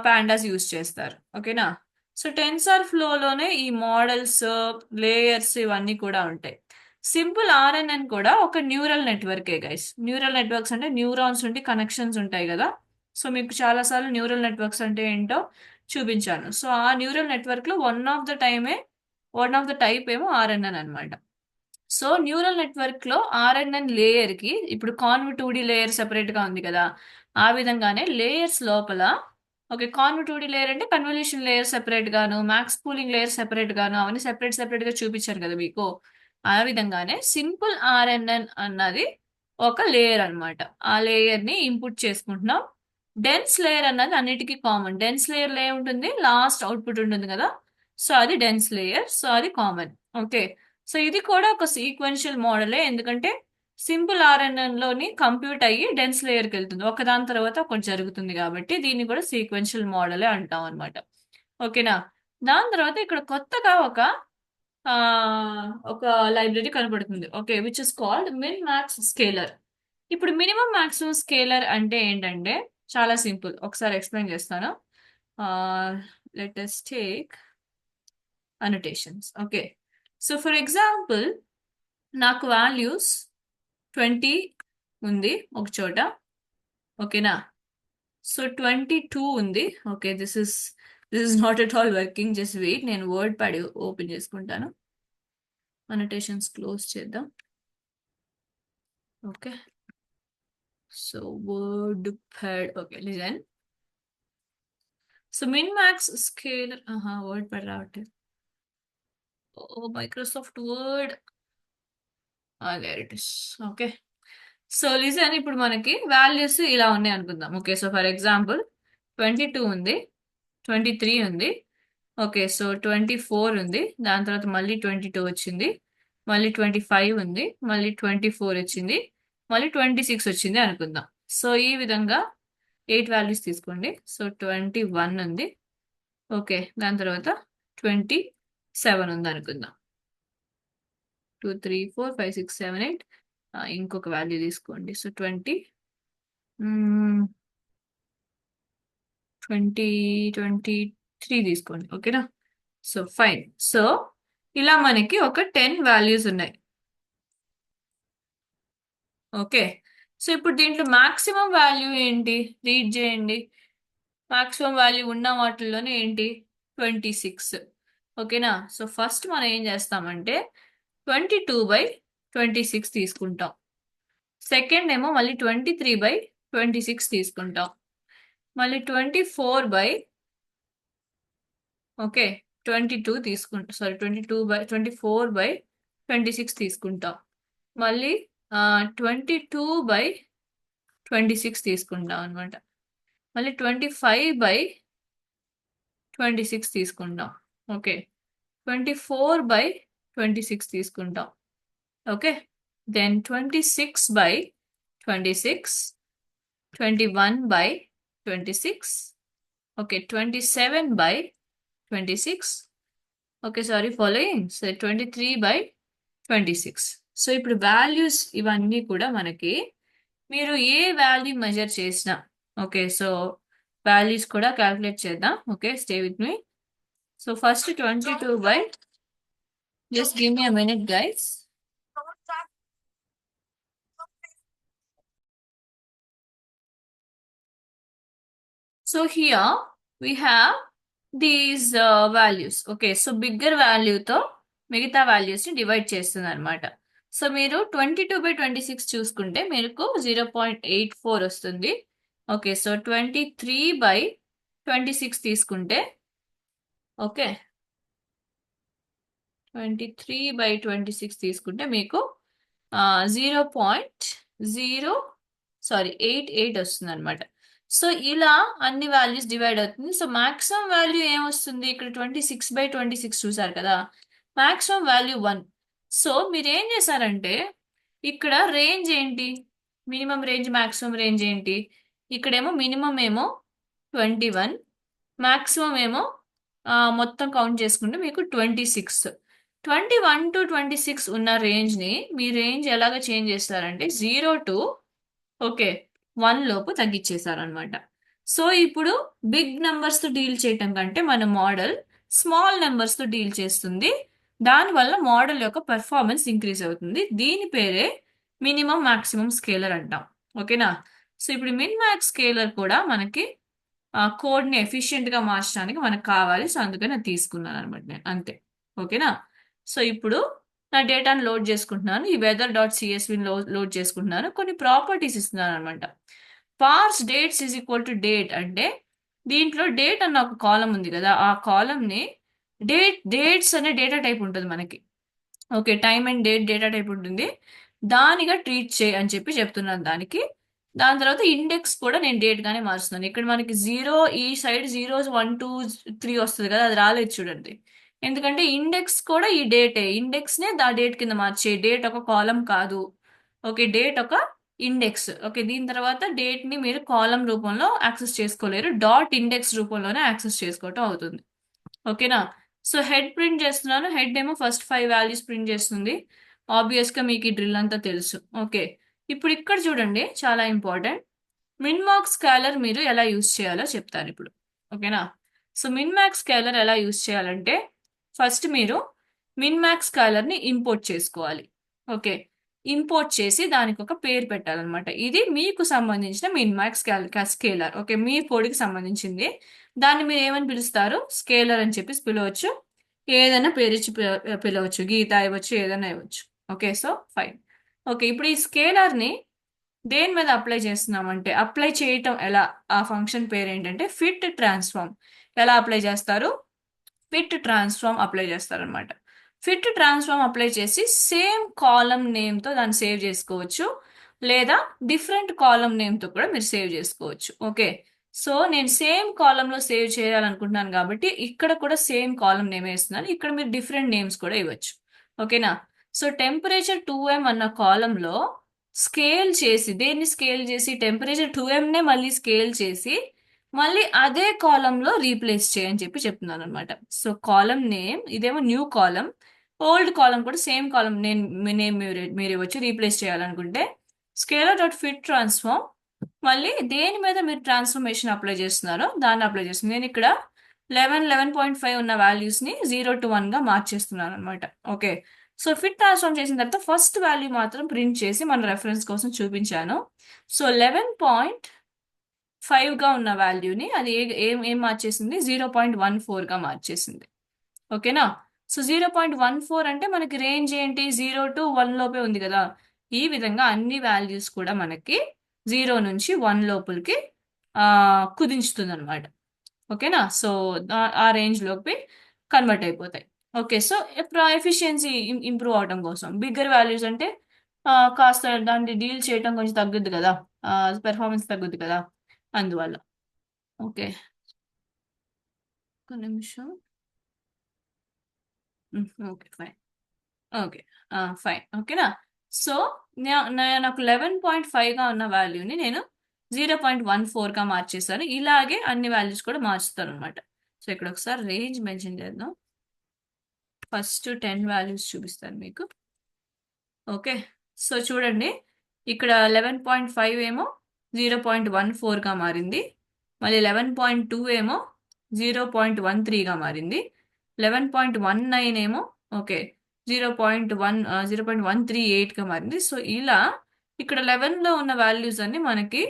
పాండాస్ యూస్ చేస్తారు. ఓకేనా? సో టెన్సర్ ఫ్లోలోనే ఈ మోడల్స్, లేయర్స్ ఇవన్నీ కూడా ఉంటాయి. సింపుల్ ఆర్ఎన్ఎన్ కూడా ఒక న్యూరల్ నెట్వర్కే గైస్. న్యూరల్ నెట్వర్క్స్ అంటే న్యూరాన్స్ నుండి కనెక్షన్స్ ఉంటాయి కదా. సో మీకు చాలాసార్లు న్యూరల్ నెట్వర్క్స్ అంటే ఏంటో చూపించాను. సో ఆ న్యూరల్ నెట్వర్క్ లో వన్ ఆఫ్ ద టైప్ ఏమో ఆర్ఎన్ఎన్ అన్నమాట. సో న్యూరల్ నెట్వర్క్ లో ఆర్ఎన్ఎన్ లేయర్ కి ఇప్పుడు కాన్వ్ 2D లేయర్ సెపరేట్ గా ఉంది కదా, ఆ విధంగానే లేయర్స్ లోపల, ఓకే, కాన్వ్ 2D లేయర్ అంటే కన్వల్యూషన్ లేయర్ సెపరేట్ గాను, మ్యాక్స్ పూలింగ్ లేయర్ సెపరేట్ గాను, అవన్నీ సెపరేట్ గా చూపించారు కదా మీకు. ఆ విధంగానే సింపుల్ ఆర్ఎన్ఎన్ అన్నది ఒక లేయర్ అన్నమాట. ఆ లేయర్ ని ఇంపుట్ చేసుకుంటున్నాం. డెన్స్ లేయర్ అన్నది అన్నిటికీ కామన్. డెన్స్ లేయర్ లో ఏముంటుంది, లాస్ట్ అవుట్పుట్ ఉంటుంది కదా. సో అది డెన్స్ లేయర్, సో అది కామన్. ఓకే, సో ఇది కూడా ఒక సీక్వెన్షియల్ మోడలే, ఎందుకంటే సింపుల్ ఆర్ఎన్ఎన్ లోని కంప్యూట్ అయ్యి డెన్స్ లేయర్కి వెళ్తుంది, ఒకదాని తర్వాత ఒకటి జరుగుతుంది కాబట్టి దీన్ని కూడా సీక్వెన్షియల్ మోడలే అంటాం అనమాట. ఓకేనా? దాని తర్వాత ఇక్కడ కొత్తగా ఆ, ఒక లైబ్రరీ కనబడుతుంది. Okay, which is called min max scaler. ఇప్పుడు మినిమం మాక్సిమం స్కేలర్ అంటే ఏంటంటే చాలా సింపుల్, ఒకసారి ఎక్స్ప్లెయిన్ చేస్తాను. Let us take annotations. Okay, so for example నాకు వాల్యూస్ 20 ఉంది ఒక చోట. ఓకేనా? సో 22 ఉంది. Okay, this is not at all working. Just wait, నేను వర్డ్ ప్యాడ్ ఓపెన్ చేసుకుంటాను. అనోటేషన్స్ క్లోజ్ చేద్దాం. Okay, so WordPad. Okay, listen. So min max scaler. WordPad రావట్లేదు. ఓ Microsoft Word. There it is. Okay, so listen, ఇప్పుడు మనకి values ఇలా ఉన్నాయి అనుకుందాం. Okay, so for example 22 ఉంది, 23 ఉంది. ఓకే, సో 24 ఉంది, దాని తర్వాత మళ్ళీ 22 వచ్చింది, మళ్ళీ 25 ఉంది, మళ్ళీ 24 వచ్చింది, మళ్ళీ 26 వచ్చింది అనుకుందాం. సో ఈ విధంగా 8 వాల్యూస్ తీసుకోండి. సో 21 ఉంది. ఓకే, దాని తర్వాత 27 ఉంది అనుకుందాం. 2 3 4 5 6 7 8. ఇంకొక వాల్యూ తీసుకోండి. సో 23 తీసుకోండి. ఓకేనా? So fine. సో ఇలా మనకి ఒక 10 వాల్యూస్ ఉన్నాయి. ఓకే, సో ఇప్పుడు దీంట్లో మాక్సిమం వాల్యూ ఏంటి రీడ్ చేయండి. మాక్సిమం వాల్యూ ఉన్న వాటిల్లోనే ఏంటి? 26. ఓకేనా? సో ఫస్ట్ మనం ఏం చేస్తామంటే 22/26 తీసుకుంటాం. సెకండ్ ఏమో మళ్ళీ 23/26 తీసుకుంటాం. మళ్ళీ 22 తీసుకుంటాం. సారీ, 24/26 తీసుకుంటాం. మళ్ళీ 22/26 తీసుకుంటాం అనమాట. మళ్ళీ 25/26 తీసుకుంటాం. ఓకే, 24/26 తీసుకుంటాం. Okay, then 26/26, 21/26, okay, 27/26. Okay, sorry, following. So 23/26. So ఇప్పుడు వాల్యూస్ ఇవన్నీ కూడా మనకి మీరు ఏ వాల్యూ మెజర్ చేసినా, ఓకే, సో వాల్యూస్ కూడా క్యాల్కులేట్ చేద్దాం. Okay, stay with me. So first 22 just give me a minute, guys. So here we have these values. Okay, so bigger value తో మిగతా వాల్యూస్ ని డివైడ్ చేస్తుంది అనమాట. సో మీరు 22/26 చూసుకుంటే మీకు 0.84 వస్తుంది. ఓకే, సో 23/26 తీసుకుంటే, ఓకే, 23/26 తీసుకుంటే మీకు 0.88 వస్తుంది అనమాట. సో ఇలా అన్ని వాల్యూస్ డివైడ్ అవుతుంది. సో మాక్సిమం వాల్యూ ఏమొస్తుంది? ఇక్కడ 26/26 చూసారు కదా, మాక్సిమం వాల్యూ 1. సో మీరు ఏం చేశారంటే ఇక్కడ రేంజ్ ఏంటి? మినిమం రేంజ్, మాక్సిమం రేంజ్ ఏంటి? ఇక్కడేమో మినిమం ఏమో 21, మాక్సిమం ఏమో మొత్తం కౌంట్ చేసుకుంటే మీకు 26. 21 to 26 ఉన్న రేంజ్ ని మీ రేంజ్ ఎలాగ చేంజ్ చేస్తారంటే 0 to, ఓకే, 1 లోపు తగ్గించేశారు అనమాట. సో ఇప్పుడు బిగ్ నెంబర్స్ తో డీల్ చేయటం కంటే మన మోడల్ స్మాల్ నెంబర్స్ తో డీల్ చేస్తుంది. దానివల్ల మోడల్ యొక్క పెర్ఫార్మెన్స్ ఇంక్రీజ్ అవుతుంది. దీని పేరే మినిమం మాక్సిమం స్కేలర్ అంటాం. ఓకేనా? సో ఇప్పుడు మిన్ మ్యాక్స్ స్కేలర్ కూడా మనకి కోడ్ ని ఎఫిషియెంట్ గా మార్చడానికి మనకు కావాలి. సో అందుకని అది తీసుకున్నాను అనమాట నేను, అంతే. ఓకేనా? సో ఇప్పుడు నా డేటాను లోడ్ చేసుకుంటున్నాను. ఈ weather.csv లోడ్ చేసుకుంటున్నాను. కొన్ని ప్రాపర్టీస్ ఇస్తున్నాను అనమాట. Parse dates is equal to date అంటే దీంట్లో డేట్ అన్న ఒక కాలం ఉంది కదా, ఆ కాలం ని డేట్స్ అనే డేటా టైప్ ఉంటుంది మనకి. Okay, time and date data type ఉంటుంది, దానిగా ట్రీట్ చేయి అని చెప్పి చెప్తున్నాను దానికి. దాని తర్వాత ఇండెక్స్ కూడా నేను డేట్ గానే మారుస్తున్నాను. ఇక్కడ మనకి 0, ఈ సైడ్ 0 1 2 3 వస్తుంది కదా, అది రాలేదు చూడండి. ఎందుకంటే ఇండెక్స్ కూడా ఈ డేటే, ఇండెక్స్ నే దా డేట్ కింద మార్చే. డేట్ ఒక కాలం కాదు. ఓకే, డేట్ ఒక ఇండెక్స్. ఓకే, దీని తర్వాత డేట్ ని మీరు కాలం రూపంలో యాక్సెస్ చేసుకోలేరు, డాట్ ఇండెక్స్ రూపంలోనే యాక్సెస్ చేసుకోవటం అవుతుంది. ఓకేనా? సో హెడ్ ప్రింట్ చేస్తున్నాను. హెడ్ ఏమో ఫస్ట్ 5 వాల్యూస్ ప్రింట్ చేస్తుంది. ఆబ్వియస్ గా మీకు ఈ డ్రిల్ అంతా తెలుసు. ఓకే, ఇప్పుడు ఇక్కడ చూడండి, చాలా ఇంపార్టెంట్. మిన్మార్క్ స్కేలర్ మీరు ఎలా యూజ్ చేయాలో చెప్తాను ఇప్పుడు. ఓకేనా? సో మిన్మాక్స్ స్కేలర్ ఎలా యూజ్ చేయాలంటే ఫస్ట్ మీరు మిన్మాక్స్ స్కేలర్ ని ఇంపోర్ట్ చేసుకోవాలి. ఓకే, ఇంపోర్ట్ చేసి దానికి ఒక పేరు పెట్టాలన్నమాట. ఇది మీకు సంబంధించిన మిన్మాక్స్ స్కేలర్. ఓకే, మీ కోడ్కి సంబంధించింది. దాన్ని మీరు ఏమని పిలుస్తారు? స్కేలర్ అని చెప్పేసి పిలవచ్చు. ఏదైనా పేరు ఇచ్చి పిలవచ్చు, గీత ఇవ్వచ్చు, ఏదైనా ఇవ్వచ్చు. Okay, so fine. ఓకే, ఇప్పుడు ఈ స్కేలర్ని దేని మీద అప్లై చేస్తున్నామంటే, అప్లై చేయటం ఎలా, ఆ ఫంక్షన్ పేరు ఏంటంటే ఫిట్ ట్రాన్స్ఫార్మ్. ఎలా అప్లై చేస్తారు? ఫిట్ ట్రాన్స్ఫార్మ్ అప్లై చేస్తారనమాట. ఫిట్ ట్రాన్స్ఫార్మ్ అప్లై చేసి సేమ్ కాలం నేమ్తో దాన్ని సేవ్ చేసుకోవచ్చు, లేదా డిఫరెంట్ కాలం నేమ్తో కూడా మీరు సేవ్ చేసుకోవచ్చు. ఓకే, సో నేను సేమ్ కాలంలో సేవ్ చేయాలనుకుంటున్నాను కాబట్టి ఇక్కడ కూడా సేమ్ కాలం నేమ్ వేస్తున్నాను. ఇక్కడ మీరు డిఫరెంట్ నేమ్స్ కూడా ఇవ్వచ్చు. ఓకేనా? సో టెంపరేచర్ 2M అన్న కాలంలో స్కేల్ చేసి, దేన్ని స్కేల్ చేసి, టెంపరేచర్ 2M మళ్ళీ స్కేల్ చేసి మళ్ళీ అదే కాలంలో రీప్లేస్ చేయని చెప్పి చెప్తున్నాను అనమాట. సో కాలం నేమ్ ఇదేమో న్యూ కాలం, ఓల్డ్ కాలం కూడా సేమ్ కాలం నేమ్ మీరు వచ్చి రీప్లేస్ చేయాలనుకుంటే స్కేలర్ డాట్ ఫిట్ ట్రాన్స్ఫార్మ్, మళ్ళీ దేని మీద మీరు ట్రాన్స్ఫర్మేషన్ అప్లై చేస్తున్నారో దాన్ని అప్లై చేస్తుంది. నేను ఇక్కడ 11.5 ఉన్న వాల్యూస్ని 0 to 1 గా మార్చేస్తున్నాను అనమాట. ఓకే, సో ఫిట్ ట్రాన్స్ఫార్మ్ చేసిన తర్వాత ఫస్ట్ వాల్యూ మాత్రం ప్రింట్ చేసి మన రెఫరెన్స్ కోసం చూపించాను. సో 11.5 గా ఉన్న వాల్యూని అది ఏం మార్చేసింది? 0.14 గా మార్చేసింది. ఓకేనా? సో 0.14 అంటే మనకి రేంజ్ ఏంటి? 0 to 1 లోపే ఉంది కదా. ఈ విధంగా అన్ని వాల్యూస్ కూడా మనకి 0 నుంచి 1 లోపలికి కుదించుతుంది అనమాట. ఓకేనా? సో ఆ రేంజ్ లోకి కన్వర్ట్ అయిపోతాయి. ఓకే, సో ఎఫిషియన్సీ ఇంప్రూవ్ అవడం కోసం బిగ్గర్ వాల్యూస్ అంటే కాస్త దాన్ని డీల్ చేయటం కొంచెం తగ్గుద్ది కదా, పెర్ఫార్మెన్స్ తగ్గుద్ది కదా, అందువల్ల. ఓకే, ఒక నిమిషం. Okay fine. Okay fine. ఓకేనా? సో నాకు 11.5గా ఉన్న వాల్యూని నేను 0.14గా మార్చేసాను. ఇలాగే అన్ని వాల్యూస్ కూడా మార్చుతాను అనమాట. సో ఇక్కడ ఒకసారి రేంజ్ మెన్షన్ చేద్దాం. ఫస్ట్ 10 వాల్యూస్ చూపిస్తాను మీకు. ఓకే, సో చూడండి, ఇక్కడ 11.5 ఏమో 0.14గా మారింది, మళ్ళీ 11.2 ఏమో 0.13గా మారింది, 11.19 ఏమో ఓకే 0.138గా మారింది. సో ఇలా ఇక్కడ 11లో ఉన్న వాల్యూస్ అన్ని మనకి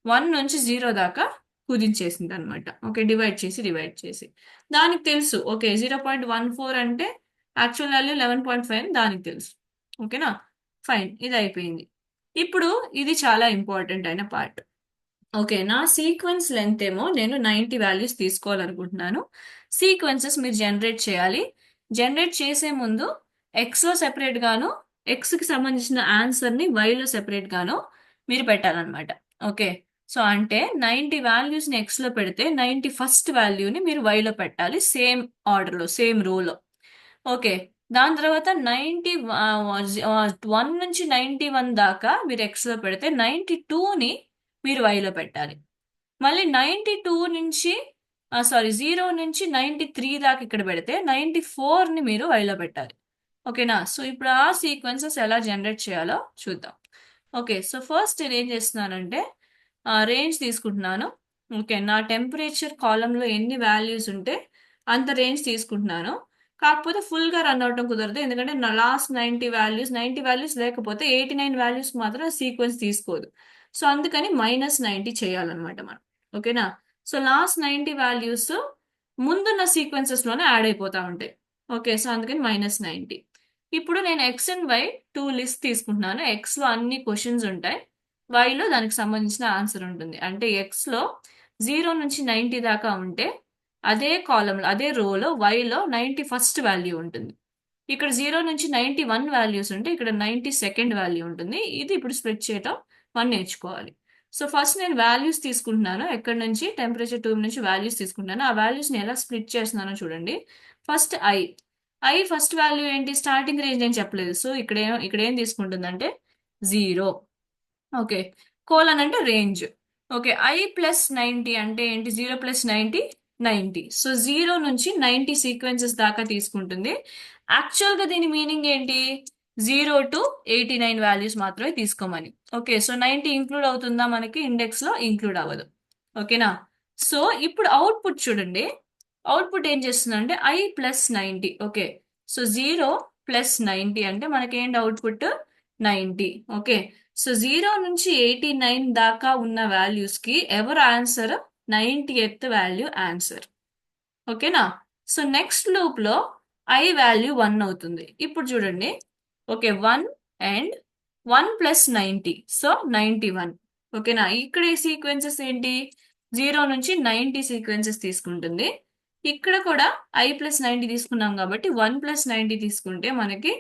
1 నుంచి 0 దాకా కుదించేసింది అనమాట. ఓకే, డివైడ్ చేసి దానికి తెలుసు. ఓకే, 0.14 అంటే యాక్చువల్ వాల్యూ 11.5 అని దానికి తెలుసు. ఓకేనా? ఫైన్, ఇది అయిపోయింది. ఇప్పుడు ఇది చాలా ఇంపార్టెంట్ అయిన పార్ట్. ఓకే, నా సీక్వెన్స్ లెంత్ ఏమో నేను 90 వాల్యూస్ తీసుకోవాలనుకుంటున్నాను. సీక్వెన్సెస్ మీరు జనరేట్ చేయాలి. జనరేట్ చేసే ముందు ఎక్స్లో సెపరేట్ గాను, ఎక్స్కి సంబంధించిన ఆన్సర్ని వైలో సెపరేట్ గాను మీరు పెట్టాలన్నమాట. ఓకే, సో అంటే 90 వాల్యూస్ని ఎక్స్లో పెడితే 91st వాల్యూని మీరు వైలో పెట్టాలి, సేమ్ ఆర్డర్లో, సేమ్ రోలో. ఓకే, దాని తర్వాత 1 నుంచి 91 దాకా మీరు ఎక్స్లో పెడితే 92ని మీరు వైలో పెట్టాలి. మళ్ళీ 92 నుంచి 0 నుంచి 93 దాకా ఇక్కడ పెడితే 94ని మీరు వైలో పెట్టాలి. ఓకేనా? సో ఇప్పుడు ఆ సీక్వెన్సెస్ ఎలా జనరేట్ చేయాలో చూద్దాం. ఓకే, సో ఫస్ట్ నేను ఏం చేస్తున్నానంటే రేంజ్ తీసుకుంటున్నాను. ఓకే, నా టెంపరేచర్ కాలంలో ఎన్ని వాల్యూస్ ఉంటే అంత రేంజ్ తీసుకుంటున్నాను. కాకపోతే ఫుల్గా రన్ అవటం కుదరదు, ఎందుకంటే నా లాస్ట్ 90 వాల్యూస్ లేకపోతే 89 వాల్యూస్ మాత్రం సీక్వెన్స్ తీసుకోదు. సో అందుకని -90 చేయాలన్నమాట మనం. ఓకేనా? సో లాస్ట్ 90 వాల్యూస్ ముందున్న సీక్వెన్సెస్లోనే యాడ్ అయిపోతా ఉంటాయి. ఓకే, సో అందుకని -90. ఇప్పుడు నేను ఎక్స్ అండ్ వై 2 లిస్ట్ తీసుకుంటున్నాను. ఎక్స్లో అన్ని క్వశ్చన్స్ ఉంటాయి, వైలో దానికి సంబంధించిన ఆన్సర్ ఉంటుంది. అంటే ఎక్స్లో 0 నుంచి 90 దాకా ఉంటే అదే కాలంలో, అదే రోలో వైలో 91st వాల్యూ ఉంటుంది. ఇక్కడ 0 నుంచి 91 వాల్యూస్ ఉంటే ఇక్కడ 92nd వాల్యూ ఉంటుంది. ఇది ఇప్పుడు స్ప్లిట్ చేయటం మనం నేర్చుకోవాలి. సో ఫస్ట్ నేను వాల్యూస్ తీసుకుంటున్నాను. ఎక్కడి నుంచి? టెంపరేచర్ 2 నుంచి వాల్యూస్ తీసుకుంటున్నాను. ఆ వాల్యూస్ని ఎలా స్ప్లిట్ చేస్తున్నానో చూడండి. ఫస్ట్ ఐ ఫస్ట్ వాల్యూ ఏంటి? స్టార్టింగ్ రేంజ్ ఏం చెప్పలేదు. సో ఇక్కడ ఏం తీసుకుంటుందంటే 0. ఓకే, కోలన్ అంటే రేంజ్. ఓకే, I+90 అంటే ఏంటి? 0+90 90. సో 0 నుంచి 90 సీక్వెన్సెస్ దాకా తీసుకుంటుంది. యాక్చువల్గా దీని మీనింగ్ ఏంటి? 0 to 89 వాల్యూస్ మాత్రమే తీసుకోమని. ఓకే, సో 90 ఇంక్లూడ్ అవుతుందా మనకి? ఇండెక్స్లో ఇంక్లూడ్ అవ్వదు. ఓకేనా? సో ఇప్పుడు అవుట్పుట్ చూడండి. అవుట్పుట్ ఏం చేస్తుందంటే I+90. ఓకే, సో 0+90 అంటే మనకి ఏంటి అవుట్పుట్? 90. ఓకే. సో 0 నుంచి 89 దాకా ఉన్న వాల్యూస్ కి ఎవరు ఆన్సర్? 90th value answer. ఓకేనా? సో నెక్స్ట్ లూప్ లో ఐ వాల్యూ 1 అవుతుంది. ఇప్పుడు చూడండి. Okay, 1 and 1 + 90, so 91. ఓకేనా? ఇక్కడ ఈ సీక్వెన్సెస్ ఏంటి? 0 నుంచి 90 సీక్వెన్సెస్ తీసుకుంటుంది. ఇక్కడ కూడా I+90 తీసుకున్నాం కాబట్టి 1+90 తీసుకుంటే మనకి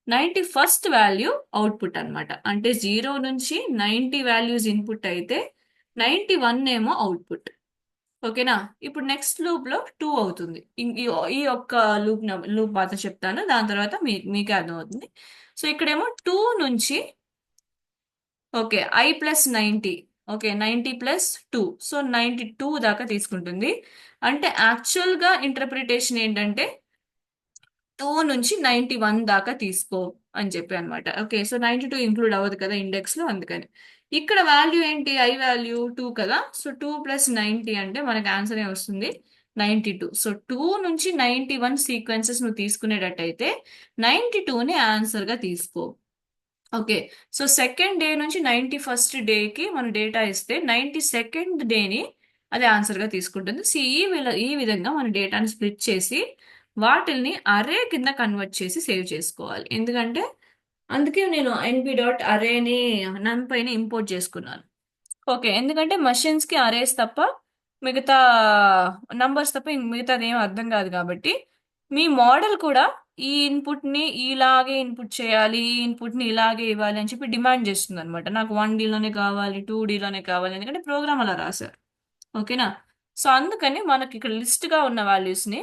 91st వాల్యూ అవుట్పుట్ అన్నమాట. అంటే 0 నుంచి 90 వాల్యూస్ ఇన్పుట్ అయితే 91 ఏమో అవుట్పుట్. ఓకేనా? ఇప్పుడు నెక్స్ట్ లూప్ లో 2 అవుతుంది. ఈ ఒక్క లూప్ మాత్రం చెప్తాను, దాని తర్వాత మీకే అర్థమవుతుంది. సో ఇక్కడేమో 2 నుంచి, ఓకే, I+90, ఓకే, 90 + 2, సో 92 దాకా తీసుకుంటుంది. అంటే యాక్చువల్ గా ఇంటర్ప్రిటేషన్ ఏంటంటే 2 నుంచి 91 దాకా తీసుకో అని చెప్పి అనమాట. ఓకే, సో 92 ఇంక్లూడ్ అవ్వదు కదా ఇండెక్స్ లో, అందుకని. ఇక్కడ వాల్యూ ఏంటి? ఐ వాల్యూ 2 కదా, సో 2 + 90 అంటే మనకి ఆన్సర్ ఏ వస్తుంది, 92. సో 2 నుంచి 91 సీక్వెన్సెస్ నువ్వు తీసుకునేటట్టయితే 92ని ఆన్సర్ గా తీసుకో. ఓకే. సో సెకండ్ డే నుంచి 91st డేకి మనం డేటా ఇస్తే 92nd డేని అది ఆన్సర్ గా తీసుకుంటుంది. సో ఈ విధంగా మన డేటాని స్ప్లిట్ చేసి వాటిల్ని అరే కింద కన్వర్ట్ చేసి సేవ్ చేసుకోవాలి. ఎందుకంటే అందుకే నేను np.arrayని నమ్ పైన ఇంపోర్ట్ చేసుకున్నాను. ఓకే, ఎందుకంటే మషిన్స్ కి అరేస్ తప్ప మిగతా నంబర్స్ తప్ప మిగతాది ఏం అర్థం కాదు కాబట్టి మీ మోడల్ కూడా ఈ ఇన్పుట్ ని ఇలాగే ఇన్పుట్ చేయాలి, ఈ ఇన్పుట్ ని ఇలాగే ఇవ్వాలి అని చెప్పి డిమాండ్ చేస్తుంది అనమాట. నాకు 1D లోనే కావాలి, 2D లోనే కావాలి, ఎందుకంటే ప్రోగ్రామ్ అలా రాశారు. ఓకేనా? సో అందుకని మనకి ఇక్కడ లిస్ట్ గా ఉన్న వాల్యూస్ ని,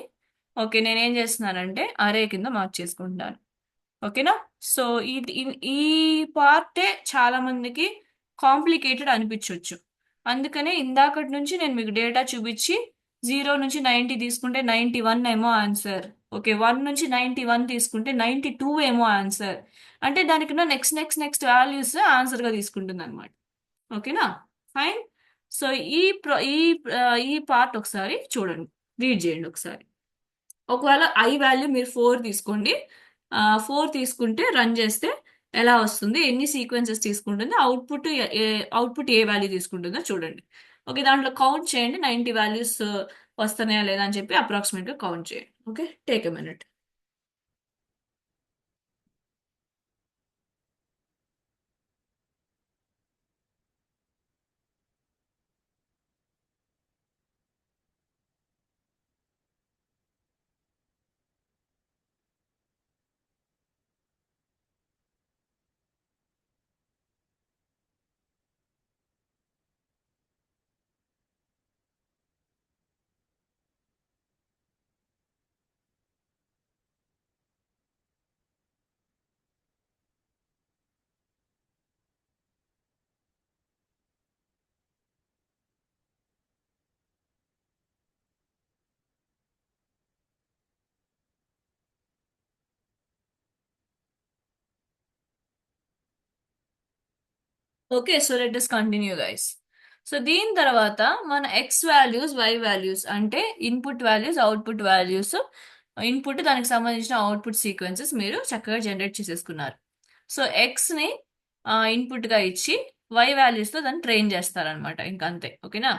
ఓకే, నేను ఏం చేస్తున్నానంటే అరే కింద మార్క్ చేసుకుంటున్నాను. ఓకేనా? సో ఈ పార్టే చాలా మందికి కాంప్లికేటెడ్ అనిపించవచ్చు. అందుకనే ఇందాకటి నుంచి నేను మీకు డేటా చూపించి 0 నుంచి 90 తీసుకుంటే 91 ఏమో ఆన్సర్. ఓకే, 1 నుంచి 91 తీసుకుంటే 92 ఏమో ఆన్సర్. అంటే దానికి next next next values answer గా తీసుకుంటుంది అనమాట. ఓకేనా? ఫైన్. సో ఈ పార్ట్ ఒకసారి చూడండి, రీడ్ చేయండి ఒకసారి. ఒకవేళ ఐ వాల్యూ మీరు 4 తీసుకోండి. 4 తీసుకుంటే రన్ చేస్తే ఎలా వస్తుంది, ఎన్ని సీక్వెన్సెస్ తీసుకుంటుంది, అవుట్పుట్ ఏ వాల్యూ తీసుకుంటుందో చూడండి. ఓకే, దాంట్లో కౌంట్ చేయండి 90 వాల్యూస్ వస్తున్నాయా లేదా అని చెప్పి అప్రాక్సిమేట్ గా కౌంట్ చేయండి. Okay, take a minute. Okay, so let us continue guys. So దీని తర్వాత మన ఎక్స్ వాల్యూస్, వై వాల్యూస్ అంటే input values, output values, input దానికి సంబంధించిన అవుట్పుట్ సీక్వెన్సెస్ మీరు చక్కగా జనరేట్ చేసేసుకున్నారు. సో ఎక్స్ ని ఇన్పుట్ గా ఇచ్చి వై వాల్యూస్ తో దాన్ని ట్రైన్ చేస్తారనమాట, ఇంకా అంతే. ఓకేనా?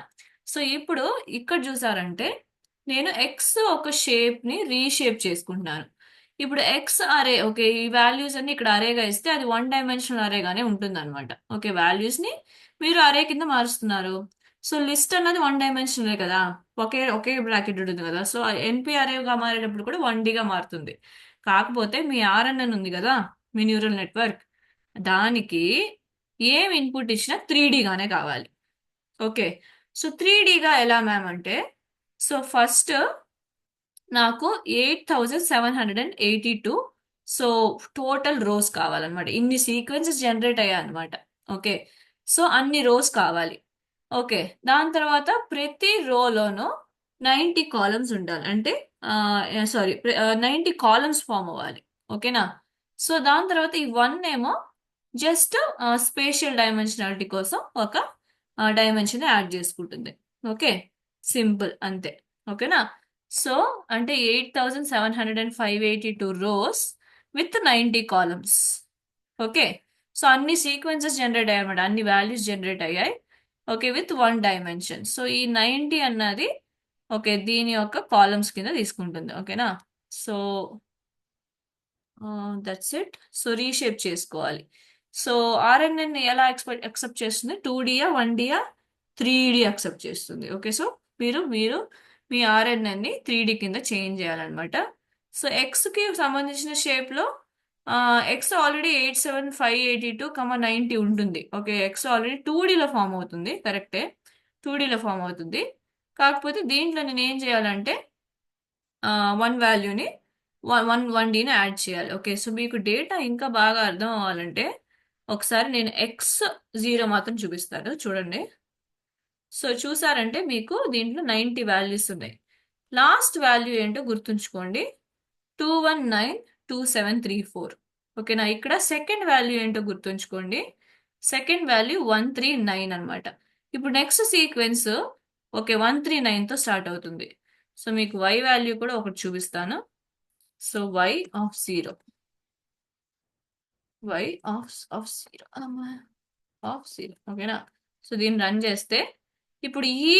సో ఇప్పుడు ఇక్కడ చూసారంటే నేను ఎక్స్ ఒక షేప్ ని రీషేప్ చేసుకుంటున్నాను. ఇప్పుడు ఎక్స్ అరే, ఓకే, ఈ వాల్యూస్ అన్ని ఇక్కడ అరేగా ఇస్తే అది 1 డైమెన్షనల్ అరేగానే ఉంటుంది అనమాట. ఓకే, వాల్యూస్ ని మీరు అరే కింద మారుస్తున్నారు. సో లిస్ట్ అన్నది 1 డైమెన్షనలే కదా, ఒకే ఒకే బ్రాకెట్ ఉంటుంది కదా. సో ఎన్పి అరేగా మారేటప్పుడు కూడా 1Dగా మారుతుంది. కాకపోతే మీ ఆర్ఎన్ఎన్ ఉంది కదా, మీ న్యూరల్ నెట్వర్క్, దానికి ఏం ఇన్పుట్ ఇచ్చినా 3Dగానే కావాలి. ఓకే, సో 3Dగా ఎలా మ్యామ్ అంటే, సో ఫస్ట్ నాకు 8782, సో టోటల్ రోస్ కావాలన్నమాట. ఇన్ని సీక్వెన్సెస్ జనరేట్ అయ్యాయన్నమాట. ఓకే, సో అన్ని రోస్ కావాలి. ఓకే, దాని తర్వాత ప్రతి రోలోనూ 90 కాలమ్స్ ఉండాలి. అంటే సారీ, 90 కాలమ్స్ ఫామ్ అవ్వాలి. ఓకేనా? సో దాని తర్వాత ఈ 1 ఏమో జస్ట్ స్పేషియల్ డైమెన్షనాలిటీ కోసం ఒక డైమెన్షన్ యాడ్ చేసుకుంటుంది. ఓకే, సింపుల్ అంతే. ఓకేనా? సో అంటే 8782 rows with 90 columns. Okay, so అన్ని సీక్వెన్సెస్ జనరేట్ అయ్యాయి అనమాట, అన్ని వాల్యూస్ జనరేట్ అయ్యాయి. Okay, with 1 dimension. సో ఈ 90 అన్నది ఓకే దీని యొక్క కాలమ్స్ కింద తీసుకుంటుంది. ఓకేనా. So that's it. So reshape చేసుకోవాలి. సో ఆర్ఎన్ఎన్ ఎలా యాక్సెప్ట్ చేస్తుంది? 2Dయా 1Dయా 3D యాక్సెప్ట్ చేస్తుంది. ఓకే, సో మీరు మీరు మీ ఆర్ఎన్ఎన్ ని 3D కింద చేంజ్ చేయాలన్నమాట. సో ఎక్స్ కి సంబంధించిన షేప్ లో ఎక్స్ ఆల్రెడీ 87,582,90 ఉంటుంది. ఓకే, ఎక్స్ ఆల్రెడీ 2Dలో ఫామ్ అవుతుంది, కరెక్టే, 2Dలో ఫామ్ అవుతుంది. కాకపోతే దీంట్లో నేను ఏం చేయాలంటే వన్ వాల్యూని వన్ డీని యాడ్ చేయాలి. ఓకే, సో మీకు డేటా ఇంకా బాగా అర్థం అవ్వాలంటే ఒకసారి నేను x0 మాత్రం చూపిస్తాను, చూడండి. సో చూసారంటే మీకు దీంట్లో 90 వాల్యూస్ ఉన్నాయి. లాస్ట్ వాల్యూ ఏంటో గుర్తుంచుకోండి, 2192734. ఓకేనా. ఇక్కడ సెకండ్ వాల్యూ ఏంటో గుర్తుంచుకోండి, సెకండ్ వాల్యూ 139 అన్నమాట. ఇప్పుడు నెక్స్ట్ సీక్వెన్స్ ఓకే 139తో స్టార్ట్ అవుతుంది. సో మీకు y వాల్యూ కూడా ఒకటి చూపిస్తాను. So y of 0, y of 0 of 0. ఓకేనా. సో దీన్ని రన్ చేస్తే ఇప్పుడు ఈ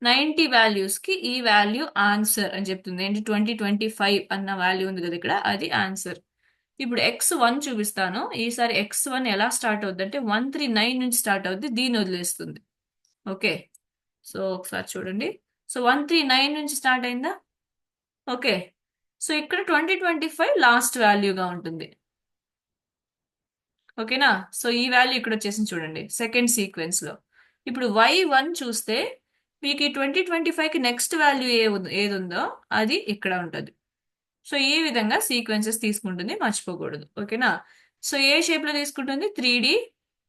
90 వాల్యూస్ కి ఈ వాల్యూ ఆన్సర్ అని చెప్తుంది. ఏంటి 2025 అన్న వాల్యూ ఉంది కదా ఇక్కడ, అది ఆన్సర్. ఇప్పుడు x1 చూపిస్తాను. ఈసారి x1 ఎలా స్టార్ట్ అవుద్ది అంటే 139 నుంచి స్టార్ట్ అవుద్ది, దీన్ని వదిలేస్తుంది. ఓకే, సో ఒకసారి చూడండి. సో 139 నుంచి స్టార్ట్ అయిందా. ఓకే, సో ఇక్కడ 2025 లాస్ట్ వాల్యూగా ఉంటుంది. ఓకేనా. సో ఈ వాల్యూ ఇక్కడ వచ్చేసింది చూడండి సెకండ్ సీక్వెన్స్ లో. ఇప్పుడు y1 చూస్తే మీకు ఈ 2025కి నెక్స్ట్ వాల్యూ ఏది ఉందో అది ఇక్కడ ఉంటుంది. సో ఈ విధంగా సీక్వెన్సెస్ తీసుకుంటుంది, మర్చిపోకూడదు. ఓకేనా. సో ఏ షేప్ లో తీసుకుంటుంది? 3D.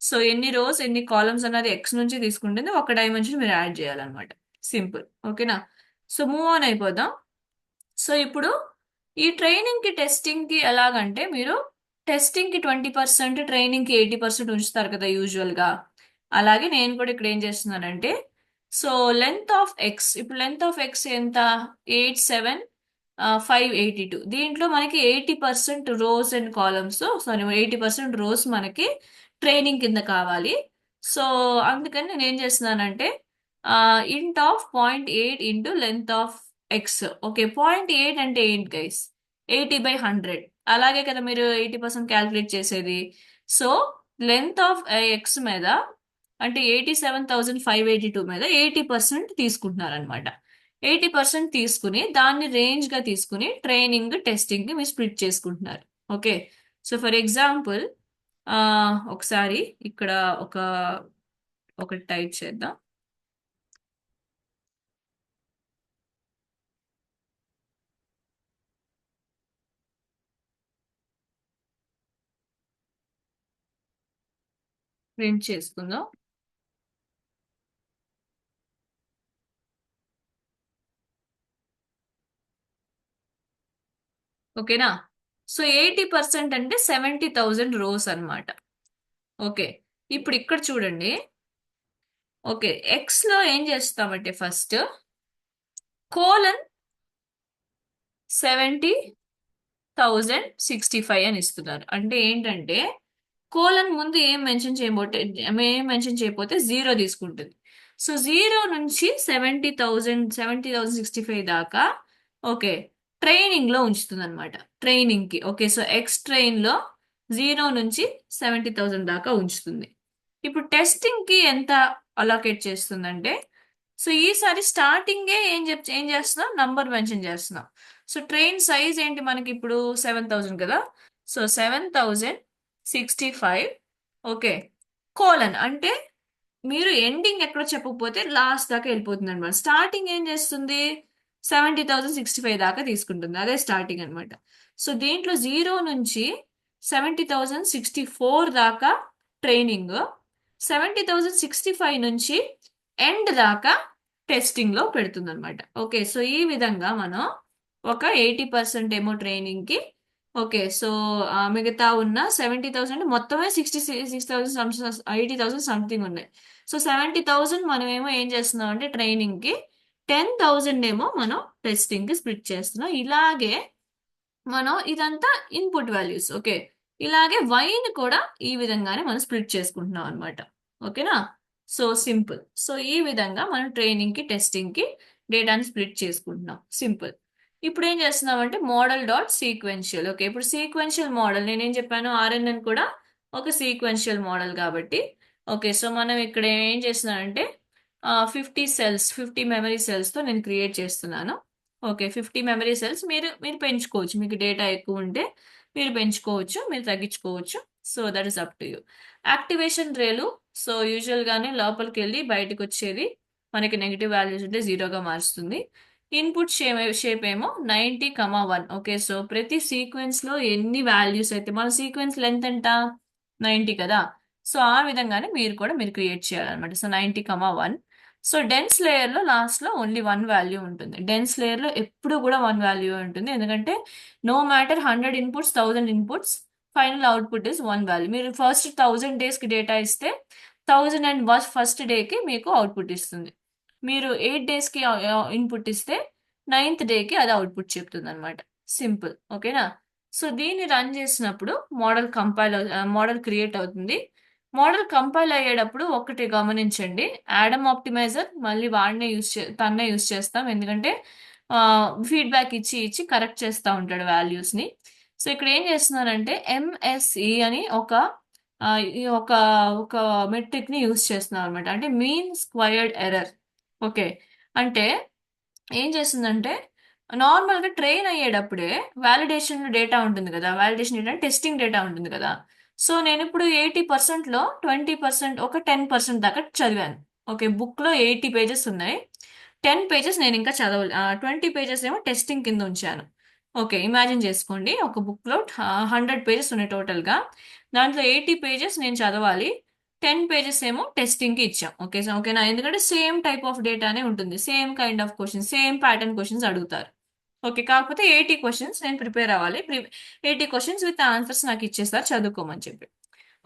సో ఎన్ని రోస్ ఎన్ని కాలమ్స్ అన్నది ఎక్స్ నుంచి తీసుకుంటుంది, ఒక డైమెన్షన్ మీరు యాడ్ చేయాలన్నమాట. సింపుల్. ఓకేనా. సో మూవ్ ఆన్ అయిపోదాం. సో ఇప్పుడు ఈ ట్రైనింగ్ కి టెస్టింగ్ కి ఎలాగంటే మీరు టెస్టింగ్ కి 20%, ట్రైనింగ్ కి 80% ఉంచుతారు కదా యూజువల్ గా. అలాగే నేను కూడా ఇక్కడ ఏం చేస్తున్నానంటే సో లెంత్ ఆఫ్ ఎక్స్, ఇప్పుడు లెంత్ ఆఫ్ ఎక్స్ ఎంత? 87,582. దీంట్లో మనకి 80% rows and columns, sorry 80% rows మనకి ట్రైనింగ్ కింద కావాలి. సో అందుకని నేను ఏం చేస్తున్నానంటే int of 0.8 into length of x. Okay, 0.8 అంటే ఏంటి గైస్? 80/100. అలాగే కదా మీరు 80% క్యాల్కులేట్ చేసేది. సో లెంత్ ఆఫ్ ఎక్స్ మీద అంటే 87,582 మీద 80% తీసుకుంటున్నారు అనమాట. 80% తీసుకుని దాన్ని రేంజ్ గా తీసుకుని ట్రైనింగ్ టెస్టింగ్ కి మీరు స్ప్లిట్ చేసుకుంటున్నారు. ఓకే, సో ఫర్ ఎగ్జాంపుల్ ఒకసారి ఇక్కడ ఒకటి టైప్ చేద్దాం. ప్రింట్ చేసుకుందాం. ఓకేనా. సో 80% అంటే 70,000 రోస్ అన్నమాట. ఓకే, ఇప్పుడు ఇక్కడ చూడండి. ఓకే, ఎక్స్ లో ఏం చేస్తామంటే ఫస్ట్ కోలన్ 70,065 అని ఇస్తున్నారు. అంటే ఏంటంటే కోలన్ ముందు ఏం మెన్షన్ చేయకపోతే 0 తీసుకుంటుంది. సో 0 నుంచి 70,065 దాకా ఓకే ట్రైనింగ్ లో ఉంచుతుంది అనమాట, ట్రైనింగ్ కి. ఓకే, సో ఎక్స్ ట్రైన్ లో 0 నుంచి 70,000 దాకా ఉంచుతుంది. ఇప్పుడు టెస్టింగ్ కి ఎంత అలోకేట్ చేస్తుందంటే సో ఈసారి స్టార్టింగే ఏం చేస్తున్నాం? నంబర్ మెన్షన్ చేస్తున్నాం. సో ట్రైన్ సైజ్ ఏంటి మనకి ఇప్పుడు 7,000 కదా. సో 7,065 ఓకే కోలన్ అంటే మీరు ఎండింగ్ ఎక్కడో చెప్పకపోతే లాస్ట్ దాకా వెళ్ళిపోతుంది అనమాట. స్టార్టింగ్ ఏం చేస్తుంది? 70,065 దాకా తీసుకుంటుంది, అదే స్టార్టింగ్ అనమాట. సో దీంట్లో 0 నుంచి 70,064 దాకా ట్రైనింగ్, 70,065 నుంచి ఎండ్ దాకా టెస్టింగ్ లో పెడుతుంది అనమాట. ఓకే, సో ఈ విధంగా మనం ఒక 80% ఏమో ట్రైనింగ్ కి. ఓకే, సో మిగతా ఉన్న 70,000 మొత్తమే 66,000 80,000 సంథింగ్ ఉన్నాయి. సో 70,000 మనం ఏమో ఏం చేస్తున్నాం అంటే ట్రైనింగ్ కి, 10,000 ఏమో మనం టెస్టింగ్ కి స్ప్లిట్ చేస్తున్నాం. ఇలాగే మనం ఇదంతా ఇన్పుట్ వాల్యూస్. ఓకే, ఇలాగే వైని కూడా ఈ విధంగానే మనం స్ప్లిట్ చేసుకుంటున్నాం అనమాట. ఓకేనా? So simple. సో ఈ విధంగా మనం ట్రైనింగ్ కి టెస్టింగ్ కి డేటాని స్ప్లిట్ చేసుకుంటున్నాం. సింపుల్. ఇప్పుడు ఏం చేస్తున్నాం అంటే మోడల్ డాట్ సీక్వెన్షియల్. ఓకే, ఇప్పుడు సీక్వెన్షియల్ మోడల్ నేనేం చెప్పాను, ఆర్ఎన్ఎన్ కూడా ఒక సీక్వెన్షియల్ మోడల్ కాబట్టి. ఓకే, సో మనం ఇక్కడ ఏం చేస్తున్నానంటే 50 మెమరీ సెల్స్ తో నేను క్రియేట్ చేస్తున్నాను. ఓకే, 50 మెమరీ సెల్స్ మీరు మీరు పెంచుకోవచ్చు. మీకు డేటా ఎక్కువ ఉంటే మీరు పెంచుకోవచ్చు, మీరు తగ్గించుకోవచ్చు. So that is up to you. Activation ReLU, so usual గానే లోపలికి వెళ్ళి బయటకు వచ్చేది మనకి నెగిటివ్ వాల్యూస్ ఉంటే జీరోగా మారుస్తుంది. ఇన్పుట్ షేప్ ఏమో 90,1. ఓకే, సో ప్రతి సీక్వెన్స్ లో ఎన్ని వాల్యూస్ అయితే మన సీక్వెన్స్ లెంత్ ఎంత 90 కదా. సో ఆ విధంగానే మీరు కూడా మీరు క్రియేట్ చేయాలన్నమాట. సో 90,1. సో డెన్స్ లేయర్ లో లాస్ట్ లో ఓన్లీ వన్ వాల్యూ ఉంటుంది. డెన్స్ లేయర్ లో ఎప్పుడు కూడా వన్ వాల్యూ ఉంటుంది, ఎందుకంటే no matter 100 inputs 1000 inputs, final output is one value. మీరు ఫస్ట్ 1000 డేస్ కి డేటా ఇస్తే 1001st డే కి మీకు అవుట్పుట్ ఇస్తుంది. మీరు 8 డేస్ కి ఇన్పుట్ ఇస్తే 9th డే కి అది అవుట్పుట్ చెప్తుంది అనమాట. సింపుల్. ఓకేనా? సో దీన్ని రన్ చేసినప్పుడు మోడల్ క్రియేట్ అవుతుంది. మోడల్ కంపైల్ అయ్యేటప్పుడు ఒకటి గమనించండి, యాడమ్ ఆప్టిమైజర్ మళ్ళీ తన్నే యూస్ చేస్తాం, ఎందుకంటే ఫీడ్బ్యాక్ ఇచ్చి ఇచ్చి కరెక్ట్ చేస్తూ ఉంటాడు వాల్యూస్ ని. సో ఇక్కడ ఏం చేస్తున్నానంటే ఎంఎస్ఈ అని ఈ ఒక మెట్రిక్ ని యూస్ చేస్తున్నాం అనమాట, అంటే మీన్ స్క్వయర్డ్ ఎర్రర్. ఓకే, అంటే ఏం చేస్తుందంటే నార్మల్ గా ట్రైన్ అయ్యేటప్పుడే వాలిడేషన్ డేటా ఉంటుంది కదా, వాలిడేషన్ డేటా టెస్టింగ్ డేటా ఉంటుంది కదా. సో నేను ఇప్పుడు 80% లో 20%, ఒక 10% దాకా చదివాను. ఓకే, బుక్ లో 80 పేజెస్ ఉన్నాయి, 10 పేజెస్ నేను ఇంకా చదవలే, 20 పేజెస్ ఏమో టెస్టింగ్ కింద ఉంచాను. ఓకే, ఇమాజిన్ చేసుకోండి, ఒక బుక్ లో 100 పేజెస్ ఉన్నాయి టోటల్ గా, దాంట్లో 80 పేజెస్ నేను చదవాలి, 10 పేజెస్ ఏమో టెస్టింగ్ కి ఇచ్చాం. ఓకే, సో ఓకేనా, ఎందుకంటే సేమ్ టైప్ ఆఫ్ డేటానే ఉంటుంది, same kind of questions, same pattern questions అడుగుతారు. ఓకే, కాకపోతే 80 క్వశ్చన్స్ నేను ప్రిపేర్ అవ్వాలి, 80 క్వశ్చన్స్ విత్ ఆన్సర్స్ నాకు ఇచ్చేస్తారు చదువుకోమని చెప్పి.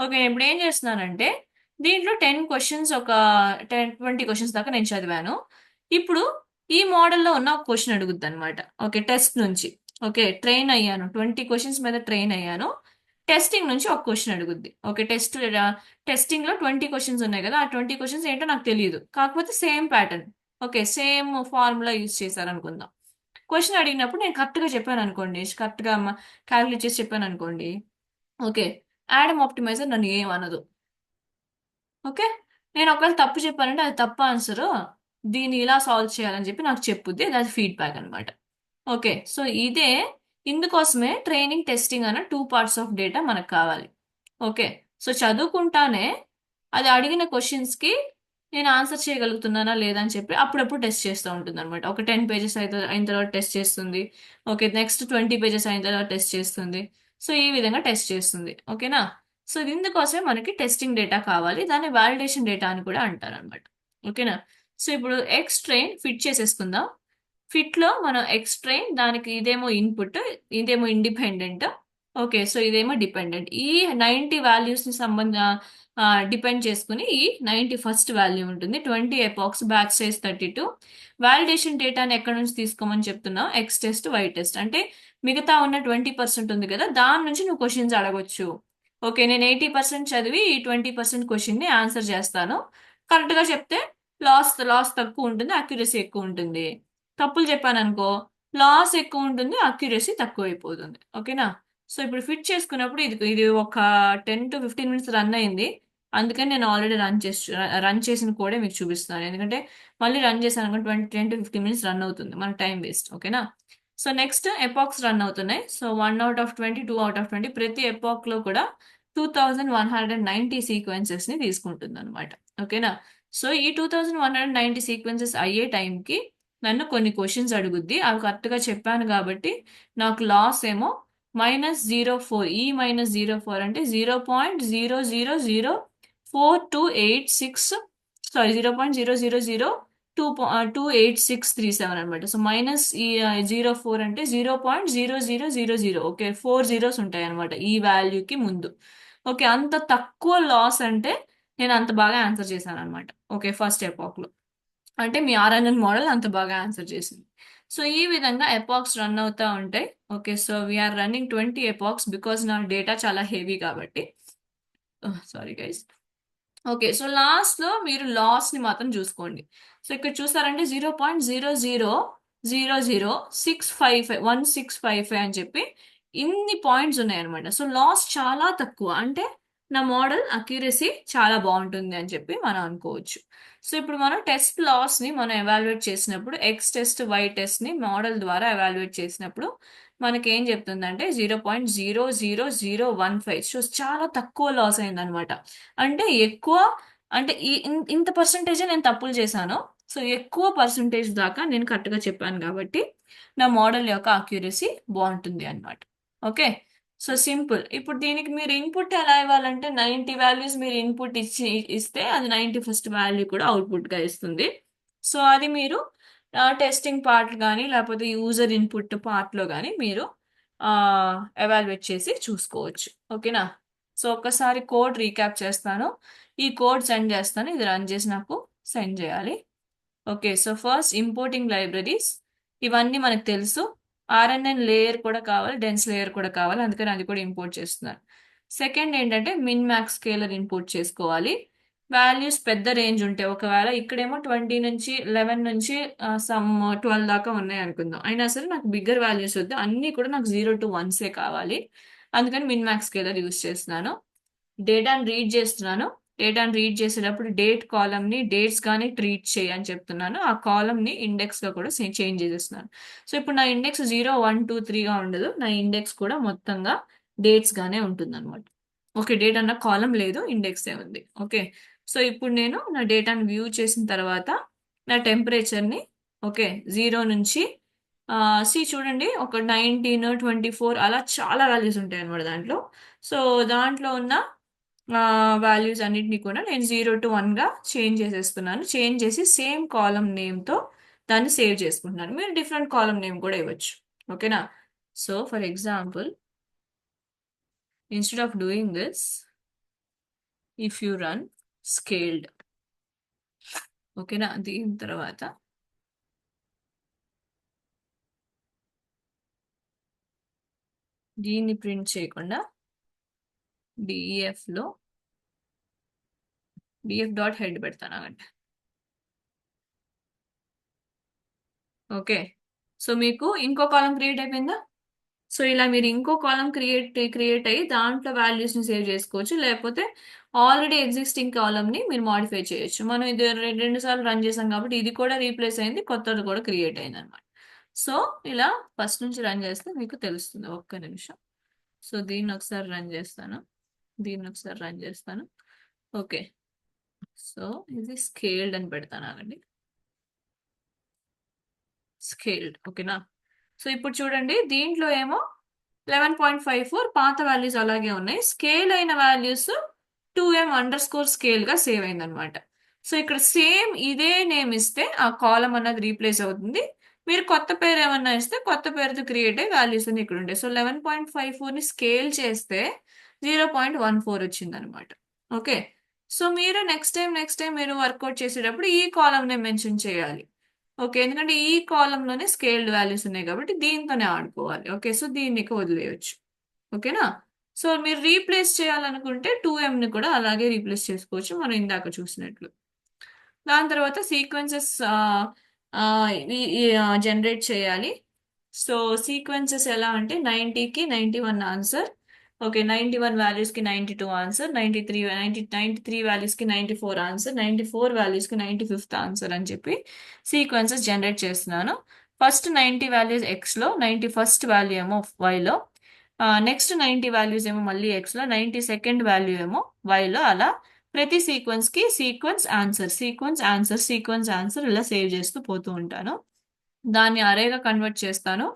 ఓకే, ఇప్పుడు ఏం చేస్తున్నానంటే దీంట్లో 10 క్వశ్చన్స్, ఒక 20 క్వశ్చన్స్ దాకా నేను చదివాను. ఇప్పుడు ఈ మోడల్లో ఉన్న ఒక క్వశ్చన్ అడుగుద్ది అనమాట. ఓకే, టెస్ట్ నుంచి. ఓకే, ట్రైన్ అయ్యాను, 20 క్వశ్చన్స్ మీద ట్రైన్ అయ్యాను, టెస్టింగ్ నుంచి ఒక క్వశ్చన్ అడుగుద్ది. ఓకే, టెస్టింగ్ లో 20 క్వశ్చన్స్ ఉన్నాయి కదా, ఆ 20 క్వశ్చన్స్ ఏంటో నాకు తెలియదు, కాకపోతే same pattern. Okay, same formula use చేశారు అనుకుందాం. క్వశ్చన్ అడిగినప్పుడు నేను కరెక్ట్ గా చెప్పాను అనుకోండి, కరెక్ట్ గా క్యాలిక్యులేట్ చేసి చెప్పాను అనుకోండి. ఓకే, యాడమ్ ఆప్టిమైజర్ నన్ను ఏమనదు. ఓకే, నేను ఒకవేళ తప్పు చెప్పానంటే అది తప్పు ఆన్సర్, దీన్ని ఇలా సాల్వ్ చేయాలని చెప్పి నాకు చెప్పుద్ది, అది ఫీడ్బ్యాక్ అనమాట. ఓకే, సో ఇందుకోసమే ట్రైనింగ్ టెస్టింగ్ అన్న టూ పార్ట్స్ ఆఫ్ డేటా మనకు కావాలి. ఓకే, సో చదువుకుంటానే అది అడిగిన క్వశ్చన్స్ కి నేను ఆన్సర్ చేయగలుగుతున్నానా లేదా అని చెప్పి అప్పుడప్పుడు టెస్ట్ చేస్తూ ఉంటుంది అనమాట. ఒక 10 పేజెస్ అయితే అయిన తర్వాత టెస్ట్ చేస్తుంది. ఓకే, నెక్స్ట్ 20 పేజెస్ అయిన తర్వాత టెస్ట్ చేస్తుంది. సో ఈ విధంగా టెస్ట్ చేస్తుంది. ఓకేనా? సో ఇందుకోసమే మనకి టెస్టింగ్ డేటా కావాలి, దాన్ని వాలిడేషన్ డేటా అని కూడా అంటారు అనమాట. ఓకేనా? సో ఇప్పుడు ఎక్స్ ట్రైన్ ఫిట్ చేసేసుకుందాం. ఫిట్ లో మనం ఎక్స్ ట్రైన్, దానికి ఇదేమో ఇన్పుట్, ఇదేమో ఇండిపెండెంట్. ఓకే, సో ఇదేమో డిపెండెంట్. ఈ 90 వాల్యూస్ ని డిపెండ్ చేసుకుని ఈ 91st వాల్యూ ఉంటుంది. 20 ఎపాక్స్, బ్యాచ్ సైజ్ 32. వాలిడేషన్ డేటాని ఎక్కడి నుంచి తీసుకోమని చెప్తున్నావు, ఎక్స్ టెస్ట్ వై టెస్ట్, అంటే మిగతా ఉన్న 20% ఉంది కదా, దాని నుంచి నువ్వు క్వశ్చన్స్ అడగొచ్చు. ఓకే, నేను 80% చదివి ఈ 20% క్వశ్చన్ ని ఆన్సర్ చేస్తాను. కరెక్ట్ గా చెప్తే లాస్ లాస్ తక్కువ ఉంటుంది, అక్యురసీ ఎక్కువ ఉంటుంది. తప్పులు చెప్పాను అనుకో, లాస్ ఎక్కువ ఉంటుంది, అక్యురసీ తక్కువ అయిపోతుంది. ఓకేనా? సో ఇప్పుడు ఫిట్ చేసుకున్నప్పుడు ఇది ఇది ఒక 10 to 15 మినిట్స్ రన్ అయింది, అందుకని నేను ఆల్రెడీ రన్ చేసిన కోడే మీకు చూపిస్తున్నాను, ఎందుకంటే మళ్ళీ రన్ చేశాను అనుకో 10 to 15 మినిట్స్ రన్ అవుతుంది, మన టైం వేస్ట్. ఓకేనా? సో నెక్స్ట్ ఎపాక్స్ రన్ అవుతున్నాయి. సో 1/20, 2/20, ప్రతి ఎపాక్ లో కూడా 2190 సీక్వెన్సెస్ ని తీసుకుంటుంది అనమాట. ఓకేనా? సో ఈ 2190 సీక్వెన్సెస్ అయ్యే టైంకి నన్ను కొన్ని క్వశ్చన్స్ అడుగుద్ది, అవి కరెక్ట్ గా చెప్పాను కాబట్టి నాకు లాస్ ఏమో -04. ఈ -04 అంటే 0.0004286, సారీ 0.0002837 అనమాట. సో మైనస్ ఈ 04 అంటే 0.0000, ఓకే, 4 zeros ఉంటాయి అనమాట ఈ వాల్యూకి ముందు. ఓకే, అంత తక్కువ లాస్ అంటే నేను అంత బాగా ఆన్సర్ చేశాను అనమాట. ఓకే, ఫస్ట్ ఎపాక్ లో అంటే మీ ఆర్ఎన్ఎన్ మోడల్ అంత బాగా ఆన్సర్ చేసింది. సో ఈ విధంగా ఎపాక్స్ రన్ అవుతా ఉంటాయి. Okay, so we're running 20 epochs because నా డేటా చాలా హెవీ కాబట్టి. Sorry guys. Okay, so last లో మీరు లాస్ ని మాత్రం చూసుకోండి. సో ఇక్కడ చూసారంటే 0.0000655 అని చెప్పి ఇన్ని పాయింట్స్ ఉన్నాయన్నమాట. సో లాస్ చాలా తక్కువ, అంటే నా మోడల్ అక్యురసీ చాలా బాగుంటుంది అని చెప్పి మనం అనుకోవచ్చు. సో ఇప్పుడు మనం టెస్ట్ లాస్ ని మనం ఎవాల్యుయేట్ చేసినప్పుడు, ఎక్స్ టెస్ట్ వై టెస్ట్ ని మోడల్ ద్వారా ఎవాల్యుయేట్ చేసినప్పుడు మనకి ఏం చెప్తుందంటే 0.00015. సో చాలా తక్కువ లాస్ అయిందనమాట. అంటే ఎక్కువ, అంటే ఇంత పర్సంటేజ్ నేను తప్పులు చేశాను. సో ఎక్కువ పర్సంటేజ్ దాకా నేను కరెక్ట్గా చెప్పాను కాబట్టి నా మోడల్ యొక్క అక్యురసీ బాగుంటుంది అన్నమాట. Okay, so simple. ఇప్పుడు దీనికి మీరు ఇన్పుట్ ఎలా ఇవ్వాలంటే 90 వాల్యూస్ మీరు ఇన్పుట్ ఇస్తే అది 91st వాల్యూ కూడా అవుట్పుట్గా ఇస్తుంది. సో అది మీరు టెస్టింగ్ పార్ట్ కానీ లేకపోతే యూజర్ ఇన్పుట్ పార్ట్లో కానీ మీరు ఎవాల్యుయేట్ చేసి చూసుకోవచ్చు. ఓకేనా? సో ఒక్కసారి కోడ్ రీక్యాప్ చేస్తాను. ఈ కోడ్ సెండ్ చేస్తాను, ఇది రన్ చేసి నాకు సెండ్ చేయాలి. Okay, so first importing libraries, ఇవన్నీ మనకు తెలుసు. ఆర్ఎన్ఎన్ లేయర్ కూడా కావాలి, డెన్స్ లేయర్ కూడా కావాలి, అందుకని అది కూడా ఇంపోర్ట్ చేస్తున్నాను. సెకండ్ ఏంటంటే మిన్ మ్యాక్స్ స్కేలర్ ఇంపోర్ట్ చేసుకోవాలి. వాల్యూస్ పెద్ద రేంజ్ ఉంటాయి, ఒకవేళ ఇక్కడేమో 20 నుంచి 11 నుంచి సమ్ 12 దాకా ఉన్నాయి అనుకుందాం, అయినా సరే నాకు బిగ్గర్ వాల్యూస్ వద్దు, అన్నీ కూడా నాకు 0 to 1 కావాలి. అందుకని మిన్ మ్యాక్స్ స్కేలర్ యూజ్ చేస్తున్నాను. డేటాను రీడ్ చేస్తున్నాను. డేటాను రీడ్ చేసేటప్పుడు డేట్ కాలమ్ని డేట్స్ గానే ట్రీట్ చేయి అని చెప్తున్నాను. ఆ కాలమ్ని ఇండెక్స్గా కూడా చేంజ్ చేసేస్తున్నాను. సో ఇప్పుడు నా ఇండెక్స్ 0 1 2 3గా ఉండదు, నా ఇండెక్స్ కూడా మొత్తంగా డేట్స్ గానే ఉంటుంది అనమాట. ఓకే, డేట్ అన్న కాలం లేదు, ఇండెక్స్ ఏ ఉంది. ఓకే, సో ఇప్పుడు నేను నా డేటాను వ్యూ చేసిన తర్వాత నా టెంపరేచర్ని, ఓకే, 0 నుంచి చూడండి, ఒక 19 24 అలా చాలా వాల్యూస్ ఉంటాయి అనమాట దాంట్లో. సో దాంట్లో ఉన్న వాల్యూస్ అన్నిటిని కూడా నేను 0 to 1గా చేంజ్ చేసేస్తున్నాను. చేంజ్ చేసి సేమ్ కాలం నేమ్తో దాన్ని సేవ్ చేసుకుంటున్నాను. మీరు డిఫరెంట్ కాలం నేమ్ కూడా ఇవ్వచ్చు. ఓకేనా? So for example, instead of doing this, if you run scaled, ఓకేనా, దీని తర్వాత దీన్ని ప్రింట్ చేయకుండా డిఎఫ్లో డిఎఫ్ డాట్ హెడ్ పెడతాను అంటే. ఓకే, సో మీకు ఇంకో కాలం క్రియేట్ అయిపోయిందా? సో ఇలా మీరు ఇంకో కాలం క్రియేట్ అయ్యి దాంట్లో వాల్యూస్ని సేవ్ చేసుకోవచ్చు, లేకపోతే ఆల్రెడీ ఎగ్జిస్టింగ్ కాలంని మీరు మాడిఫై చేయొచ్చు. మనం ఇది రెండు సార్లు రన్ చేసాం కాబట్టి ఇది కూడా రీప్లేస్ అయింది, కొత్తది కూడా క్రియేట్ అయింది అనమాట. సో ఇలా ఫస్ట్ నుంచి రన్ చేస్తే మీకు తెలుస్తుంది. ఒక్క నిమిషం. సో దీన్ని ఒకసారి రన్ చేస్తాను, దీన్ని ఒకసారి రన్ చేస్తాను. ఓకే, సో ఇది స్కేల్డ్ అని పెడతాను అండి, స్కేల్డ్. ఓకేనా? సో ఇప్పుడు చూడండి, దీంట్లో ఏమో 11.54 పాత వాల్యూస్ అలాగే ఉన్నాయి, స్కేల్ అయిన వాల్యూస్ 2m_స్కేల్ గా సేవ్ అయిందనమాట. సో ఇక్కడ సేమ్ ఇదే నేమ్ ఇస్తే ఆ కాలం అన్నది రీప్లేస్ అవుతుంది. మీరు కొత్త పేరు ఏమన్నా ఇస్తే కొత్త పేరుతో క్రియేట్ అయ్యి వాల్యూస్ అన్ని ఇక్కడ ఉంటాయి. సో 11.54ని స్కేల్ చేస్తే 0.14 వచ్చింది అనమాట. ఓకే, సో మీరు నెక్స్ట్ టైం మీరు వర్కౌట్ చేసేటప్పుడు ఈ కాలంనే మెన్షన్ చేయాలి. ఓకే, ఎందుకంటే ఈ కాలంలోనే స్కేల్డ్ వాల్యూస్ ఉన్నాయి కాబట్టి దీంతోనే ఆడుకోవాలి. ఓకే, సో దీన్ని వదిలేయచ్చు. ఓకేనా? సో మీరు రీప్లేస్ చేయాలనుకుంటే 2mని కూడా అలాగే రీప్లేస్ చేసుకోవచ్చు, మనం ఇందాక చూసినట్లు. దాని తర్వాత సీక్వెన్సెస్ జనరేట్ చేయాలి. సో సీక్వెన్సెస్ ఎలా అంటే 90కి 91 ఆన్సర్, ఓకే, 91 వాల్యూస్కి 92 ఆన్సర్, 93 వాల్యూస్కి 94 ఆన్సర్, 94 వాల్యూస్కి 95th ఆన్సర్ అని చెప్పి సీక్వెన్సెస్ జనరేట్ చేస్తున్నాను. ఫస్ట్ 90 వాల్యూస్ ఎక్స్లో, 91st వాల్యూ ఏమో వైలో, నెక్స్ట్ 90 వాల్యూస్ ఏమో మళ్ళీ ఎక్స్లో, 92nd వాల్యూ ఏమో వైలో, అలా ప్రతి సీక్వెన్స్కి సీక్వెన్స్ ఆన్సర్ ఇలా సేవ్ చేస్తూ పోతూ ఉంటాను. దాన్ని అరేగా కన్వర్ట్ చేస్తాను.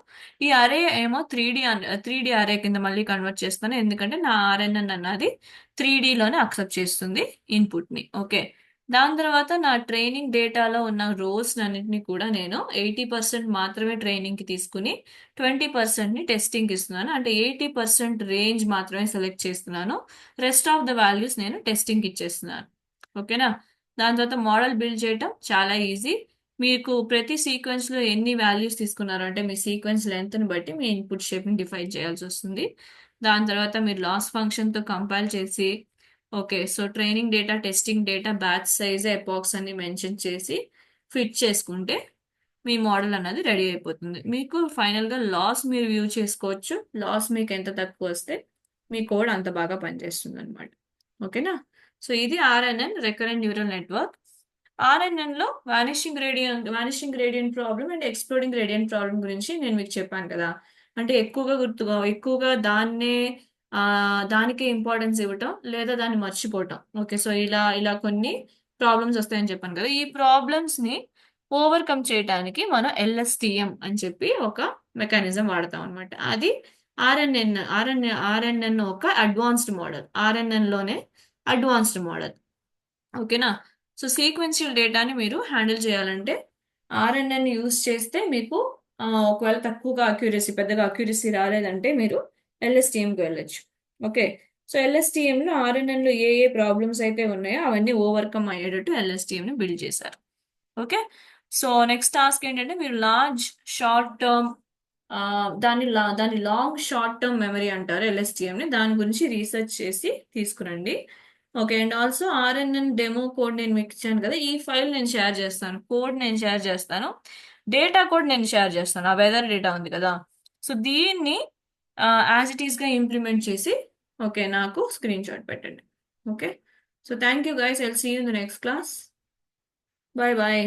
ఈ అరే ఏమో 3D అరే కింద మళ్ళీ కన్వర్ట్ చేస్తాను, ఎందుకంటే నా ఆర్ఎన్ఎన్ అన్నది 3Dలోనే అక్సెప్ట్ చేస్తుంది ఇన్పుట్ని. ఓకే, దాని తర్వాత నా ట్రైనింగ్ డేటాలో ఉన్న రోస్ అన్నింటినీ కూడా నేను 80% మాత్రమే ట్రైనింగ్కి తీసుకుని 20%ని టెస్టింగ్కి ఇస్తున్నాను. అంటే 80% రేంజ్ మాత్రమే సెలెక్ట్ చేస్తున్నాను, రెస్ట్ ఆఫ్ ద వాల్యూస్ నేను టెస్టింగ్కి ఇచ్చేస్తున్నాను. ఓకేనా? దాని తర్వాత మోడల్ బిల్డ్ చేయటం చాలా ఈజీ. మీకు ప్రతి సీక్వెన్స్లో ఎన్ని వాల్యూస్ తీసుకున్నారు అంటే మీ సీక్వెన్స్ లెంత్ని బట్టి మీ ఇన్పుట్ షేప్ని డిఫైన్ చేయాల్సి వస్తుంది. దాని తర్వాత మీరు లాస్ ఫంక్షన్తో కంపైల్ చేసి okay so training data, testing data, batch size, ఎపాక్స్ అన్ని మెన్షన్ చేసి ఫిట్ చేసుకుంటే మీ మోడల్ అన్నది రెడీ అయిపోతుంది. మీకు ఫైనల్గా లాస్ మీరు వ్యూ చేసుకోవచ్చు. లాస్ మీకు ఎంత తక్కువ వస్తే మీ కోడ్ అంత బాగా పనిచేస్తుంది అనమాట. ఓకేనా? సో ఇది RNN, recurrent neural network. RNN లో vanishing gradient problem and exploding gradient problem గురించి నేను మీకు చెప్పాను కదా. అంటే ఎక్కువగా దాన్నే ఆ దానికే ఇంపార్టెన్స్ ఇవ్వటం లేదా దాన్ని మర్చిపోవటం. ఓకే సో ఇలా ఇలా కొన్ని ప్రాబ్లమ్స్ వస్తాయని చెప్పాను కదా. ఈ ప్రాబ్లమ్స్ ని ఓవర్కమ్ చేయడానికి మనం ఎల్ఎస్టిఎం అని చెప్పి ఒక మెకానిజం వాడతాం అనమాట. అది ఆర్ఎన్ఎన్ ఒక అడ్వాన్స్డ్ మోడల్, ఆర్ఎన్ఎన్ లోనే అడ్వాన్స్డ్ మోడల్. ఓకేనా? సో సీక్వెన్షియల్ డేటాని మీరు హ్యాండిల్ చేయాలంటే ఆర్ఎన్ఎన్ యూజ్ చేస్తే మీకు ఒకవేళ తక్కువగా అక్యూరసీ, పెద్దగా అక్యూరసీ రాలేదంటే మీరు ఎల్ఎస్టిఎంకి వెళ్ళొచ్చు. ఓకే సో ఎల్ఎస్టిఎంలో ఆర్ఎన్ఎన్లో ఏ ఏ ప్రాబ్లమ్స్ అయితే ఉన్నాయో అవన్నీ ఓవర్కమ్ అయ్యేటట్టు ఎల్ఎస్టిఎంని బిల్డ్ చేశారు. ఓకే సో నెక్స్ట్ టాస్క్ ఏంటంటే మీరు లార్జ్ షార్ట్ టర్మ్ దాన్ని లాంగ్ షార్ట్ టర్మ్ మెమరీ అంటారు ఎల్ఎస్టిఎంని. దాని గురించి రీసెర్చ్ చేసి తీసుకురండి. Okay and also RNN demo code నేను మీకు ఇచ్చాను కదా, ఈ ఫైల్ నేను షేర్ చేస్తాను, కోడ్ నేను షేర్ చేస్తాను, డేటా కోడ్ నేను షేర్ చేస్తాను. ఆ వెదర్ డేటా ఉంది కదా, సో దీన్ని యాజ్ ఇట్ ఈస్గా ఇంప్లిమెంట్ చేసి ఓకే నాకు స్క్రీన్ షాట్ పెట్టండి. Okay so thank you guys, I'll see you in the next class. Bye bye.